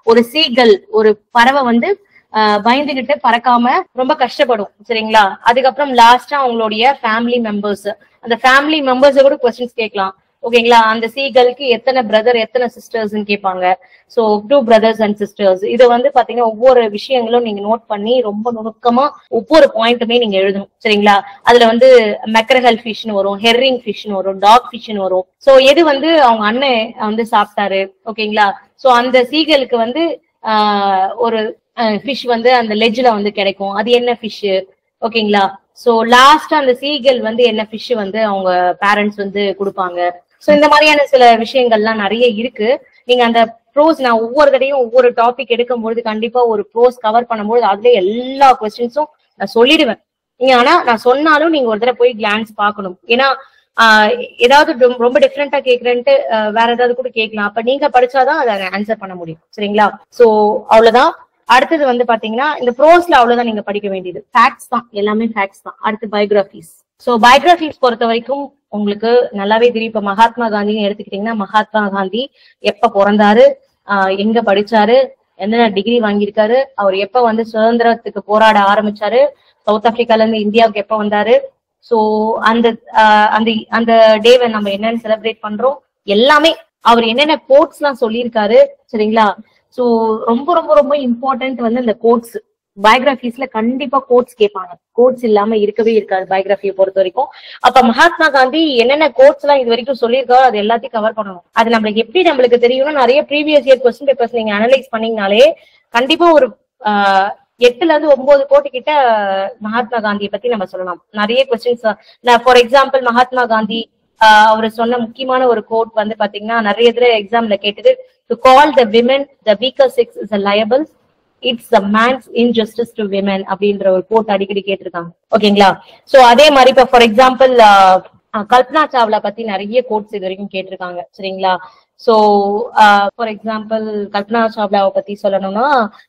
ஒரு சீகல், ஒரு பறவை வந்து பயந்துகிட்டு பறக்காம ரொம்ப கஷ்டப்படும். சரிங்களா? அதுக்கப்புறம் லாஸ்டா அவங்களுடைய ஃபேமிலி மெம்பர்ஸ், அந்த ஃபேமிலி மெம்பர்ஸ் கூட கொஸ்டின்ஸ் கேட்கலாம். ஓகேங்களா? அந்த சீகலுக்கு எத்தனை பிரதர் எத்தனை சிஸ்டர்ஸ் கேட்பாங்க. So 2 brothers and sisters. இது வந்து பாத்தீங்கன்னா ஒவ்வொரு விஷயங்களும் நீங்க நோட் பண்ணி ரொம்ப நுணுக்கமா ஒவ்வொரு பாயிண்ட்டுமே நீங்க எழுதணும். சரிங்களா? அதுல வந்து மெக்ரஹல் ஃபிஷ்னு வரும், ஹெர்ரிங் ஃபிஷ்னு வரும், டாக் ஃபிஷ்னு வரும். சோ எது வந்து அவங்க அண்ணன் வந்து சாப்பிட்டாரு. ஓகேங்களா? சோ அந்த சீகலுக்கு வந்து ஒரு ஃபிஷ் வந்து அந்த லெஜ்ல வந்து கிடைக்கும், அது என்ன ஃபிஷ். ஓகேங்களா? சோ லாஸ்டா அந்த சீகல் வந்து என்ன ஃபிஷ் வந்து அவங்க பேரண்ட்ஸ் வந்து கொடுப்பாங்க. சோ இந்த மாதிரியான சில விஷயங்கள்லாம் நிறைய இருக்கு. நீங்க அந்த ப்ரோஸ் நான் ஒவ்வொரு தடையும் ஒவ்வொரு டாபிக் எடுக்கும்போது கண்டிப்பா ஒரு ப்ரோஸ் கவர் பண்ணும்போது அதுல எல்லா கொஸ்டின்ஸும் நான் சொல்லிடுவேன். நீங்க ஆனா நான் சொன்னாலும் நீங்க ஒரு தடவை போய் கிளான்ஸ் பாக்கணும். ஏன்னா ஏதாவது ரொம்ப டிஃப்ரெண்டா கேக்குறேன்ட்டு வேற ஏதாவது கூட கேட்கலாம். அப்ப நீங்க படிச்சாதான் அதை ஆன்சர் பண்ண முடியும். சரிங்களா? சோ அவ்வளவுதான். அடுத்தது வந்து பாத்தீங்கன்னா இந்த ப்ரோஸ்ல அவ்வளவுதான் நீங்க படிக்க வேண்டியது. ஃபேக்ட்ஸ் தான், எல்லாமே ஃபேக்ட்ஸ் தான். அடுத்து பயோகிராபிஸ். சோ பயோகிராபிஸ் பொறுத்த வரைக்கும் உங்களுக்கு நல்லாவே தெரியும். இப்ப மகாத்மா காந்தின்னு எடுத்துக்கிட்டீங்கன்னா மகாத்மா காந்தி எப்ப பிறந்தாரு, எங்க படிச்சாரு, என்னென்ன டிகிரி வாங்கியிருக்காரு, அவர் எப்ப வந்து சுதந்திரத்துக்கு போராட ஆரம்பிச்சாரு, சவுத் ஆப்பிரிக்கால இருந்து இந்தியாவுக்கு எப்ப வந்தாரு, சோ அந்த அந்த டேவை நம்ம என்னன்னு செலிப்ரேட் பண்றோம், எல்லாமே அவர் என்னென்ன கோட்ஸ் எல்லாம் சொல்லியிருக்காரு. சரிங்களா? சோ ரொம்ப ரொம்ப ரொம்ப இம்பார்ட்டன்ட் வந்து இந்த கோட்ஸ். பயோகிராபிஸ்ல கண்டிப்பா கோட்ஸ் கேட்பாங்க. கோட்ஸ் இல்லாம இருக்கவே இருக்காது பயோகிராபியை பொறுத்த வரைக்கும். அப்ப மகாத்மா காந்தி என்னென்ன கோட்ஸ் எல்லாம் இது வரைக்கும் சொல்லியிருக்காரோ அது எல்லாத்தையும் கவர் பண்ணணும். அது நம்மளுக்கு எப்படி நம்மளுக்கு தெரியும்னா நிறைய ப்ரீவியஸ் இயர் கொஸ்டின் பேப்பர்ஸ் நீங்க அனலைஸ் பண்ணீங்கனாலே கண்டிப்பா ஒரு 8 to 9 கோடி கிட்ட மகாத்மா காந்தியை பத்தி நம்ம சொல்லலாம். நிறைய questions. For example Mahatma Gandhi அவர் சொன்ன முக்கியமான ஒரு கோட் வந்து பாத்தீங்கன்னா நிறைய இதுல எக்ஸாம்ல கேட்டது, to call the women the weaker sex is liable, it's the mens injustice to women அப்படின்ற ஒரு கோட் அடிக்கடி கேட்டிருக்காங்க. ஓகேங்களா? சோ அதே மாதிரி இப்ப ஃபார் எக்ஸாம்பிள் கல்பனா சாவ்லா பத்தி நிறைய கோட்ஸ் இது வரைக்கும் கேட்டிருக்காங்க. சரிங்களா? சோ ஃபார் எக்ஸாம்பிள் கல்பனா சாவ்லாவை பத்தி சொல்லணும்னா,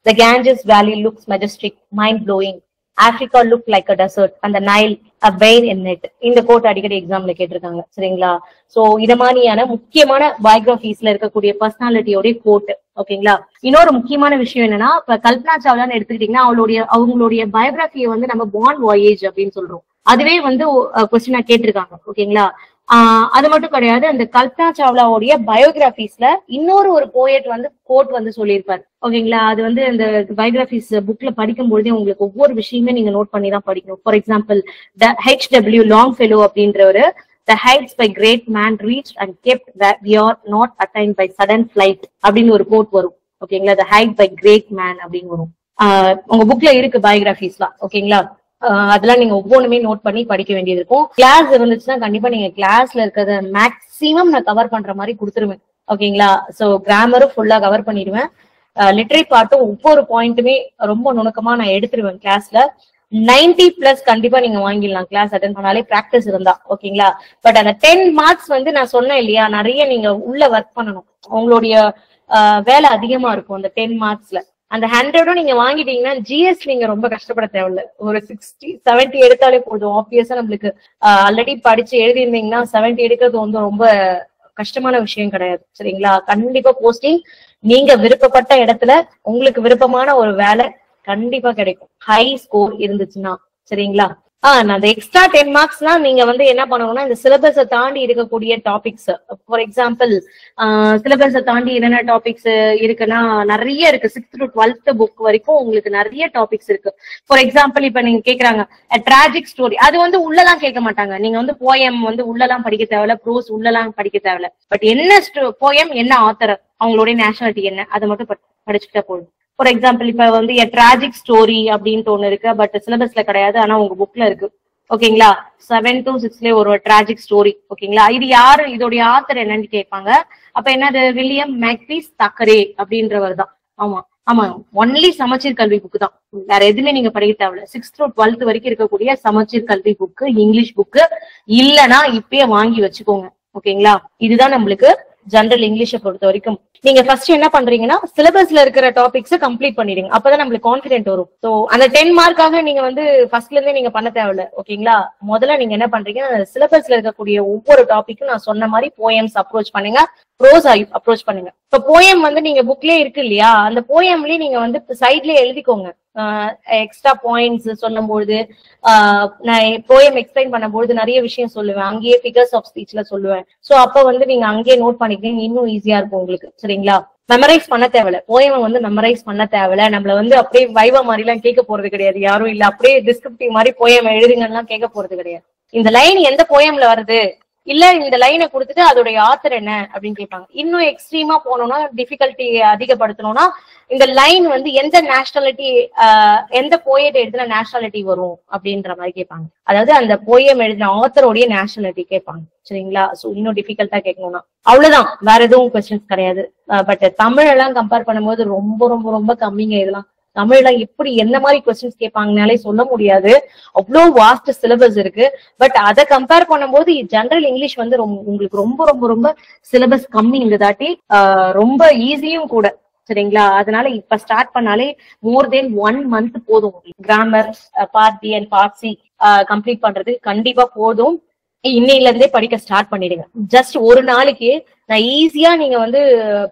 the Ganges valley looks majestic, mind blowing, Africa look like a desert, அந்த Nile a vein in it. இந்த கோட் அடிக்கடி எக்ஸாம்ல கேட்டிருக்காங்க. சரிங்களா? சோ இத மாதிரியான முக்கியமான பயோகிராபிஸ்ல இருக்கக்கூடிய பர்சனாலிட்டியோட கோட். ஓகேங்களா? இன்னொரு முக்கியமான விஷயம் என்னன்னா, இப்ப கல்பனா சாவ்லான்னு எடுத்துக்கிட்டீங்கன்னா அவங்களுடைய பயோகிராபியை வந்து நம்ம பார்ன் வாயேஜ் அப்படின்னு சொல்றோம். அதுவே வந்து கொஸ்டினா கேட்டிருக்காங்க. ஓகேங்களா? அது மட்டும் கிடையாது, அந்த கல்பனா சாவ்லாவுடைய பயோகிராபிஸ்ல இன்னொரு ஒரு போயட் வந்து கோட் வந்து சொல்லியிருப்பாரு. ஓகேங்களா? அது வந்து அந்த பயோகிராபிஸ் புக்ல படிக்கும் பொழுதே உங்களுக்கு ஒவ்வொரு விஷயமே நீங்க நோட் பண்ணி தான் படிக்கணும். For example H.W. Longfellow அப்படின்றவரு, the heights by great man reached and kept that we are not attained by sudden flight அப்படின்னு ஒரு கோட் வரும். ஓகேங்களா? the height by great man அப்படின்னு வரும். உங்க புக்ல இருக்கு பயோகிராபிஸ்லாம். ஓகேங்களா? அதெல்லாம் நீங்க ஒவ்வொன்றுமே நோட் பண்ணி படிக்க வேண்டியது இருக்கும். கிளாஸ் இருந்துச்சுன்னா கண்டிப்பா நீங்க கிளாஸ்ல இருக்கிறத மேக்சிமம் நான் கவர் பண்ற மாதிரி கொடுத்துருவேன். ஓகேங்களா? சோ கிராமரும் ஃபுல்லா கவர் பண்ணிடுவேன். லிட்டரரி பார்ட்டும் ஒவ்வொரு பாயிண்ட்டுமே ரொம்ப நுணுக்கமா நான் எடுத்துருவேன் கிளாஸ்ல. 90+ கண்டிப்பா நீங்க வாங்கிடலாம் கிளாஸ் அட்டென்ட் பண்ணாலே, பிராக்டிஸ் இருந்தா. ஓகேங்களா? பட் அந்த 10 மார்க்ஸ் வந்து நான் சொன்னேன் இல்லையா, நிறைய நீங்க உள்ள ஒர்க் பண்ணணும். உங்களுடைய வேலை அதிகமா இருக்கும் அந்த 10 மார்க்ஸ்ல. அந்த 100ம் நீங்க வாங்கிட்டீங்கன்னா ஜிஎஸ் நீங்க ரொம்ப கஷ்டப்பட தேவையில்ல. ஒரு 60 70 எடுத்தாலே போதும். ஆப்வியஸா நம்மளுக்கு ஆல்ரெடி படிச்சு எழுதியிருந்தீங்கன்னா 70 எடுக்கிறது வந்து ரொம்ப கஷ்டமான விஷயம் கிடையாது. சரிங்களா? கண்டிப்பா போஸ்டிங் நீங்க விருப்பப்பட்ட இடத்துல உங்களுக்கு விருப்பமான ஒரு வேலை கண்டிப்பா கிடைக்கும், ஹை ஸ்கோர் இருந்துச்சுன்னா. சரிங்களா? அந்த எக்ஸ்ட்ரா 10 மார்க்ஸ்லாம் நீங்க வந்து என்ன பண்ணணும்னா இந்த சிலபஸை தாண்டி இருக்கக்கூடிய டாபிக்ஸ், ஃபார் எக்ஸாம்பிள் சிலபஸை தாண்டி என்னென்ன டாபிக்ஸ் இருக்குன்னா நிறைய இருக்கு. 6th to 12th புக் வரைக்கும் உங்களுக்கு நிறைய டாபிக்ஸ் இருக்கு. ஃபார் எக்ஸாம்பிள் இப்ப நீங்க கேக்குறாங்க ட்ராஜிக் ஸ்டோரி, அது வந்து உள்ளலாம் கேட்க மாட்டாங்க. நீங்க வந்து போயம் வந்து உள்ளலாம் படிக்க தேவையில்ல, ப்ரோஸ் உள்ளலாம் படிக்க தேவையில்ல. பட் என்ன போயம், என்ன ஆத்தர், அவங்களுடைய நேஷனாலிட்டி என்ன, அதை மட்டும் படிச்சுக்கிட்டா போதும். ஃபார் எக்ஸாம்பிள் இப்ப வந்து ட்ராஜிக் ஸ்டோரி அப்படின்ட்டு ஒண்ணு இருக்கு, பட் சிலபஸ்ல கிடையாது, ஆனா உங்க புக்ல இருக்கு. ஓகேங்களா? 7 to 6 ஒரு ட்ராஜிக் ஸ்டோரி. ஓகேங்களா? இது யாரு, இதோடைய ஆத்தர் என்னன்னு கேட்பாங்க. அப்ப என்னது, வில்லியம் மேக்பீஸ் தாக்கரே அப்படின்றவர் தான். ஆமா ஆமா, ஒன்லி சமச்சீர் கல்வி புக்கு தான், வேற எதுவுமே நீங்க படிக்க தேவையில்ல. 6th to 12th வரைக்கும் இருக்கக்கூடிய சமச்சீர் கல்வி புக்கு, இங்கிலீஷ் புக்கு இல்லைன்னா இப்பயே வாங்கி வச்சுக்கோங்க. ஓகேங்களா? இதுதான் நம்மளுக்கு ஜெனரல் இங்கிலீஷை பொறுத்த வரைக்கும். நீங்க ஃபர்ஸ்ட் என்ன பண்றீங்கன்னா சிலபஸ்ல இருக்கிற டாபிக்ஸ் கம்ப்ளீட் பண்ணிடுங்க. அப்பதான் நம்மளுக்கு கான்பிடென்ட் வரும். சோ அந்த 10 மார்க்காக நீங்க வந்து ஃபர்ஸ்ட்ல இருந்தே நீங்க பண்ண தேவையில்ல. ஓகேங்களா? முதல்ல நீங்க என்ன பண்றீங்கன்னா சிலபஸ்ல இருக்கக்கூடிய ஒவ்வொரு டாபிக்கும் நான் சொன்ன மாதிரி போயம்ஸ் அப்ரோச் பண்ணுங்க, ப்ரோஸ் அப்ரோச் பண்ணுங்க. இப்ப போயம் வந்து நீங்க புக்லயே இருக்கு இல்லையா, அந்த போயம்லயே நீங்க வந்து சைட்லயே எழுதிக்கோங்க. எக்ஸ்ட்ரா பாயிண்ட்ஸ் சொல்லும்போது நான் போயம் எக்ஸ்பிளைன் பண்ணும்போது நிறைய விஷயம் சொல்லுவேன், அங்கேயே ஃபிகர்ஸ் ஆஃப் ஸ்பீச்ல சொல்லுவேன். சோ அப்ப வந்து நீங்க அங்கேயே நோட் பண்ணிக்கிட்டீங்க, இன்னும் ஈஸியா இருக்கும் உங்களுக்கு. சரிங்களா? மெமரைஸ் பண்ண தேவையில்ல, போயம் வந்து மெமரைஸ் பண்ண தேவையில்ல. நம்மள வந்து அப்படியே வைவா மாதிரி எல்லாம் கேட்க போறது கிடையாது யாரும், இல்ல அப்படியே டிஸ்கிரிப்டிவ் மாதிரி போயம் எழுதுங்கன்னு கேட்க போறது கிடையாது. இந்த லைன் எந்த போயம்ல வருது, இல்ல இந்த லைனை கொடுத்துட்டு அதோடைய ஆத்தர் என்ன அப்படின்னு கேட்பாங்க. இன்னும் எக்ஸ்ட்ரீமா போனோம்னா, டிஃபிகல்ட்டி அதிகப்படுத்தணும்னா இந்த லைன் வந்து எந்த நேஷனாலிட்டி, எந்த போயட் எழுதின நேஷனாலிட்டி வரும் அப்படின்ற மாதிரி கேட்பாங்க. அதாவது அந்த போயம் எழுதின ஆத்தருடைய நேஷனாலிட்டி கேட்பாங்க. சரிங்களா? சோ இன்னும் டிஃபிகல்ட்டா கேட்கணும்னா அவ்வளவுதான், வேற எதுவும் கொஸ்டின்ஸ் கிடையாது. பட் தமிழ் எல்லாம் கம்பேர் பண்ணும்போது ரொம்ப ரொம்ப ரொம்ப கம்மிங்க இதெல்லாம். தமிழ்ல எப்படி எந்த மாதிரி கொஸ்டின்ஸ் கேட்பாங்கனாலே சொல்ல முடியாது, அவ்வளோ வாஸ்ட் சிலபஸ் இருக்கு. பட் அதை கம்பேர் பண்ணும்போது ஜெனரல் இங்கிலீஷ் வந்து உங்களுக்கு ரொம்ப ரொம்ப ரொம்ப சிலபஸ் கம்மிங்கிறதாட்டி ரொம்ப ஈஸியும் கூட. சரிங்களா? அதனால இப்ப ஸ்டார்ட் பண்ணாலே மோர் தென் 1 month போதும். Grammar part B and part C complete பண்றது கண்டிப்பா போதும். இன்னையில இருந்தே படிக்க ஸ்டார்ட் பண்ணிடுங்க. ஜஸ்ட் ஒரு நாளைக்கு நான் ஈஸியா நீங்க வந்து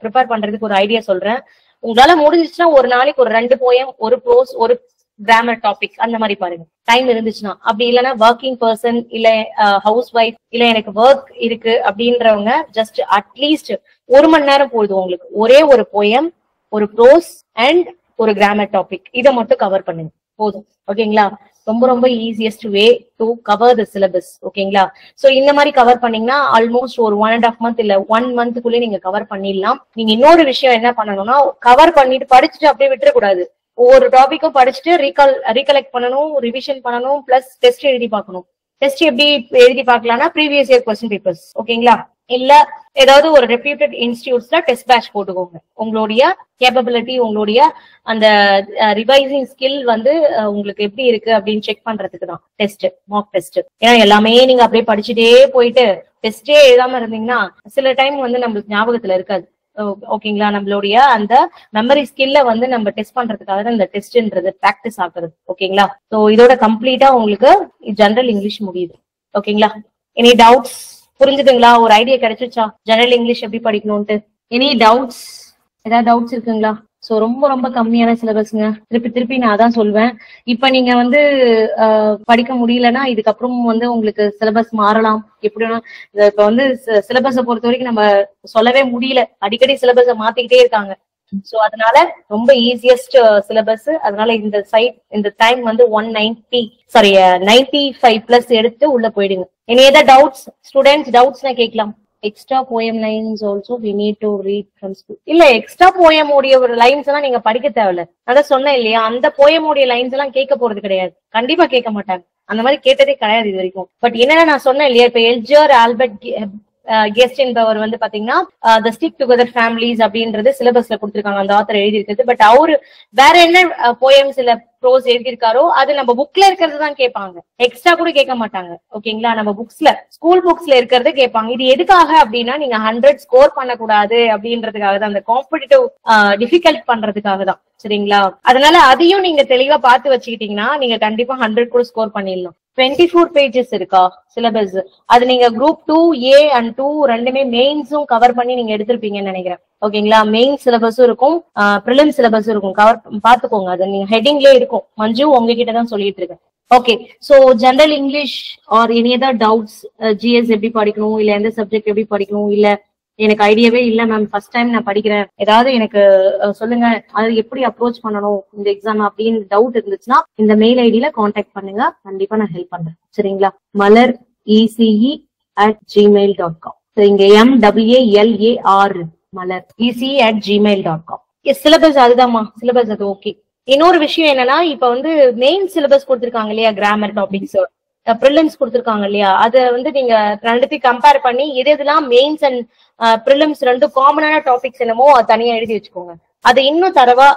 ப்ரிப்பேர் பண்றதுக்கு ஒரு ஐடியா சொல்றேன். உங்களால முடிஞ்சிச்சுன்னா ஒரு நாளைக்கு ஒரு 2 போயம், ஒரு ப்ரோஸ், ஒரு கிராமர் டாபிக் அந்த மாதிரி பாருங்க, டைம் இருந்துச்சுன்னா. அப்படி இல்லைன்னா ஒர்க்கிங் பர்சன், இல்ல ஹவுஸ் ஒய்ஃப், இல்ல எனக்கு ஒர்க் இருக்கு அப்படின்றவங்க ஜஸ்ட் அட்லீஸ்ட் 1 மணி நேரம் போதும் உங்களுக்கு. ஒரே ஒரு போயம், ஒரு ப்ரோஸ் அண்ட் ஒரு கிராமர் டாபிக், இதை மட்டும் கவர் பண்ணுங்க போதும். ஓகேங்களா? ரொம்ப ரொம்ப easiest way to cover the syllabus. ஓகேங்களா? சோ இந்த மாதிரி கவர் பண்ணீங்கன்னா ஆல்மோஸ்ட் ஒரு 1.5 month இல்ல 1 monthக்குள்ளே நீங்க கவர் பண்ணிடலாம். நீங்க இன்னொரு விஷயம் என்ன பண்ணணும்னா, கவர் பண்ணிட்டு படிச்சுட்டு அப்படியே விட்டுறக்கூடாது. ஒவ்வொரு டாபிக்கும் படிச்சுட்டு ரீகலெக்ட் பண்ணணும், ரிவிஷன் பண்ணணும், பிளஸ் டெஸ்ட் எழுதி பார்க்கணும். டெஸ்ட் எப்படி எழுதி பார்க்கலாம்னா ப்ரீவியஸ் இயர் கொஸ்டின் பேப்பர்ஸ். ஓகேங்களா? இல்ல ஏதாவது ஒரு ரெப்யூட்டட் இன்ஸ்டிடியூட்ஸ்ல டெஸ்ட் பேட்ச் போட்டுக்கோங்க. உங்களுடைய கேப்பபிலிட்டி, உங்களுடைய அந்த ரிவைசிங் ஸ்கில் வந்து உங்களுக்கு எப்படி இருக்கு அப்படின்னு செக் பண்றதுக்கு தான் டெஸ்ட், மார்க் டெஸ்ட். ஏன்னா எல்லாமே நீங்க அப்படியே படிச்சுட்டே போயிட்டு டெஸ்டே எழுதாம இருந்தீங்கன்னா சில டைம் வந்து நம்மளுக்கு ஞாபகத்துல இருக்காது. ஓகேங்களா? நம்மளுடைய அந்த மெமரி ஸ்கில்ல வந்து நம்ம டெஸ்ட் பண்றதுக்காக தான் இந்த டெஸ்ட்ன்றது பிராக்டிஸ் ஆகுறது. ஓகேங்களா? சோ இதோட கம்ப்ளீட்டா உங்களுக்கு ஜெனரல் இங்கிலீஷ் முடியுது. ஓகேங்களா? Any doubts? புரிஞ்சுதுங்களா? ஒரு ஐடியா கிடைச்சிச்சா ஜெனரல் இங்கிலீஷ் எப்படி படிக்கணும்ட்டு? Any doubts? ஏதாவது டவுட்ஸ் இருக்குங்களா? சோ ரொம்ப ரொம்ப கம்மியான சிலபஸ்ங்க. திருப்பி நான் அதான் சொல்வேன். இப்ப நீங்க வந்து படிக்க முடியலன்னா இதுக்கப்புறம் வந்து உங்களுக்கு சிலபஸ் மாறலாம். எப்படின்னா இப்ப வந்து சிலபஸை பொறுத்த வரைக்கும் நம்ம சொல்லவே முடியல, அடிக்கடி சிலபஸை மாத்திக்கிட்டே இருக்காங்க. சோ அதனால ரொம்ப ஈஸியஸ்ட் சிலபஸ். அதனால இந்த டைம் வந்து 95+ எடுத்து உள்ள போயிடுங்க. இனி ஏதாவது டவுட்ஸ் ஸ்டூடெண்ட்ஸ்? டவுட்ஸ் நான் கேட்கலாம். Extra poem lines also we need to read from school. இல்ல எக்ஸ்ட்ரா போயம் உடைய ஒரு லைன்ஸ் எல்லாம் நீங்க படிக்க தேவையில்ல. அதான் சொன்னேன் இல்லையா, அந்த போயம் உடைய லைன்ஸ் எல்லாம் கேட்க போறது கிடையாது, கண்டிப்பா கேட்க மாட்டாங்க. அந்த மாதிரி கேட்டதே கிடையாது இது வரைக்கும். பட் என்னன்னா நான் சொன்னேன் இல்லையா, இப்ப எல்ஜர், ஆல்பர்ட் கெஸ்ட் என்பவர் வந்து பாத்தீங்கன்னா த ஸ்டிக் டுகெதர் ஃபேமிலிஸ் அப்படின்றது சிலபஸ்ல கொடுத்திருக்காங்க, அந்த ஆத்தர் எழுதி இருக்குது. பட் அவரு வேற என்ன போயம்ஸ் இல்ல ப்ரோஸ் எழுதியிருக்காரோ அது நம்ம புக்ல இருக்கிறது தான் கேட்பாங்க, எக்ஸ்ட்ரா கூட கேட்க மாட்டாங்க. ஓகேங்களா, நம்ம புக்ஸ்ல ஸ்கூல் புக்ஸ்ல இருக்கிறது கேட்பாங்க. இது எதுக்காக அப்படின்னா நீங்க 100 ஸ்கோர் பண்ணக்கூடாது அப்படின்றதுக்காக தான், அந்த காம்படிட்டிவ் டிஃபிகல்ட் பண்றதுக்காக தான். சரிங்களா, அதனால அதையும் நீங்க தெளிவா பார்த்து வச்சுக்கிட்டீங்கன்னா நீங்க கண்டிப்பா 100 கூட ஸ்கோர் பண்ணிடலாம். 24 பேஜஸ் இருக்கா சிலபஸ், அது நீங்க குரூப் 2A and 2 ரெண்டுமே மெயின்ஸும் கவர் பண்ணி நீங்க எடுத்திருப்பீங்கன்னு நினைக்கிறேன். ஓகேங்களா, மெயின் சிலபஸும் இருக்கும், பிரிலிம் சிலபஸும் இருக்கும், கவர் பாத்துக்கோங்க. அது நீங்க ஹெட்டிங்லயே இருக்கும். மஞ்சு உங்ககிட்ட தான் சொல்லிட்டு இருக்கேன். Okay, so general English or any other doubts, GS எப்படி படிக்கணும், இல்ல எந்த சப்ஜெக்ட் எப்படி படிக்கணும், இல்ல எனக்கு ஐடியாவே இல்ல மேம் ஃபர்ஸ்ட் டைம் நான் படிக்கிறேன், ஏதாவது எனக்கு சொல்லுங்க, அது எப்படி அப்ரோச் பண்ணணும் இந்த எக்ஸாம் அப்படின்னு டவுட் இருந்துச்சுன்னா இந்த மெயில் ஐடியில கான்டாக்ட் பண்ணுங்க, கண்டிப்பா நான் ஹெல்ப் பண்றேன். சரிங்களா, malar@gmail.com. சரிங்க, MWALAR மலர் ECE@gmail.com. சிலபஸ் அதுதான்மா, சிலபஸ் அது. ஓகே, இன்னொரு விஷயம் என்னன்னா, இப்ப வந்து மெயின் சிலபஸ் கொடுத்திருக்காங்க இல்லையா, கிராமர் டாபிக்ஸ், ப்ரிலிம்ஸ் கொடுத்திருக்காங்க இல்லையா, அதை வந்து நீங்க ரெண்டுத்தையும் கம்பேர் பண்ணி எது எதுலாம் மெயின்ஸ் அண்ட் ப்ரிலிம்ஸ் ரெண்டும் காமனான டாபிக்ஸ் என்னமோ அது தனியா எழுதி வச்சுக்கோங்க. அதை இன்னும் தரவா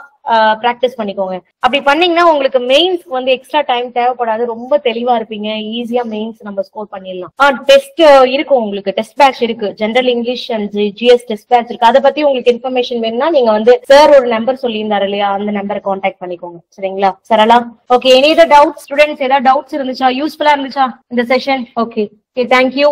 பிராக்டிஸ் பண்ணிக்கோங்க. அப்படி பண்ணீங்கன்னா உங்களுக்கு மெயின்ஸ் வந்து எக்ஸ்ட்ரா டைம் தேவைப்படாது, ரொம்ப தெளிவா இருப்பீங்க, ஈஸியா மெயின்ஸ் நம்ம ஸ்கோர் பண்ணிடலாம். டெஸ்ட் இருக்கும், உங்களுக்கு டெஸ்ட் பேட்ச் இருக்கு, general English and GS test batch இருக்கு. அதை பத்தி உங்களுக்கு இன்ஃபர்மேஷன் வேணும்னா நீங்க வந்து சார் ஒரு நம்பர் சொல்லியிருந்தாரு இல்லையா, அந்த நம்பரை கான்டாக்ட் பண்ணிக்கோங்க. சரிங்களா, Sarala? Okay, any doubts students, ஏதாவது டவுட்ஸ் இருந்துச்சா, யூஸ்ஃபுல்லா இருந்துச்சா இந்த செஷன்? Okay, thank you.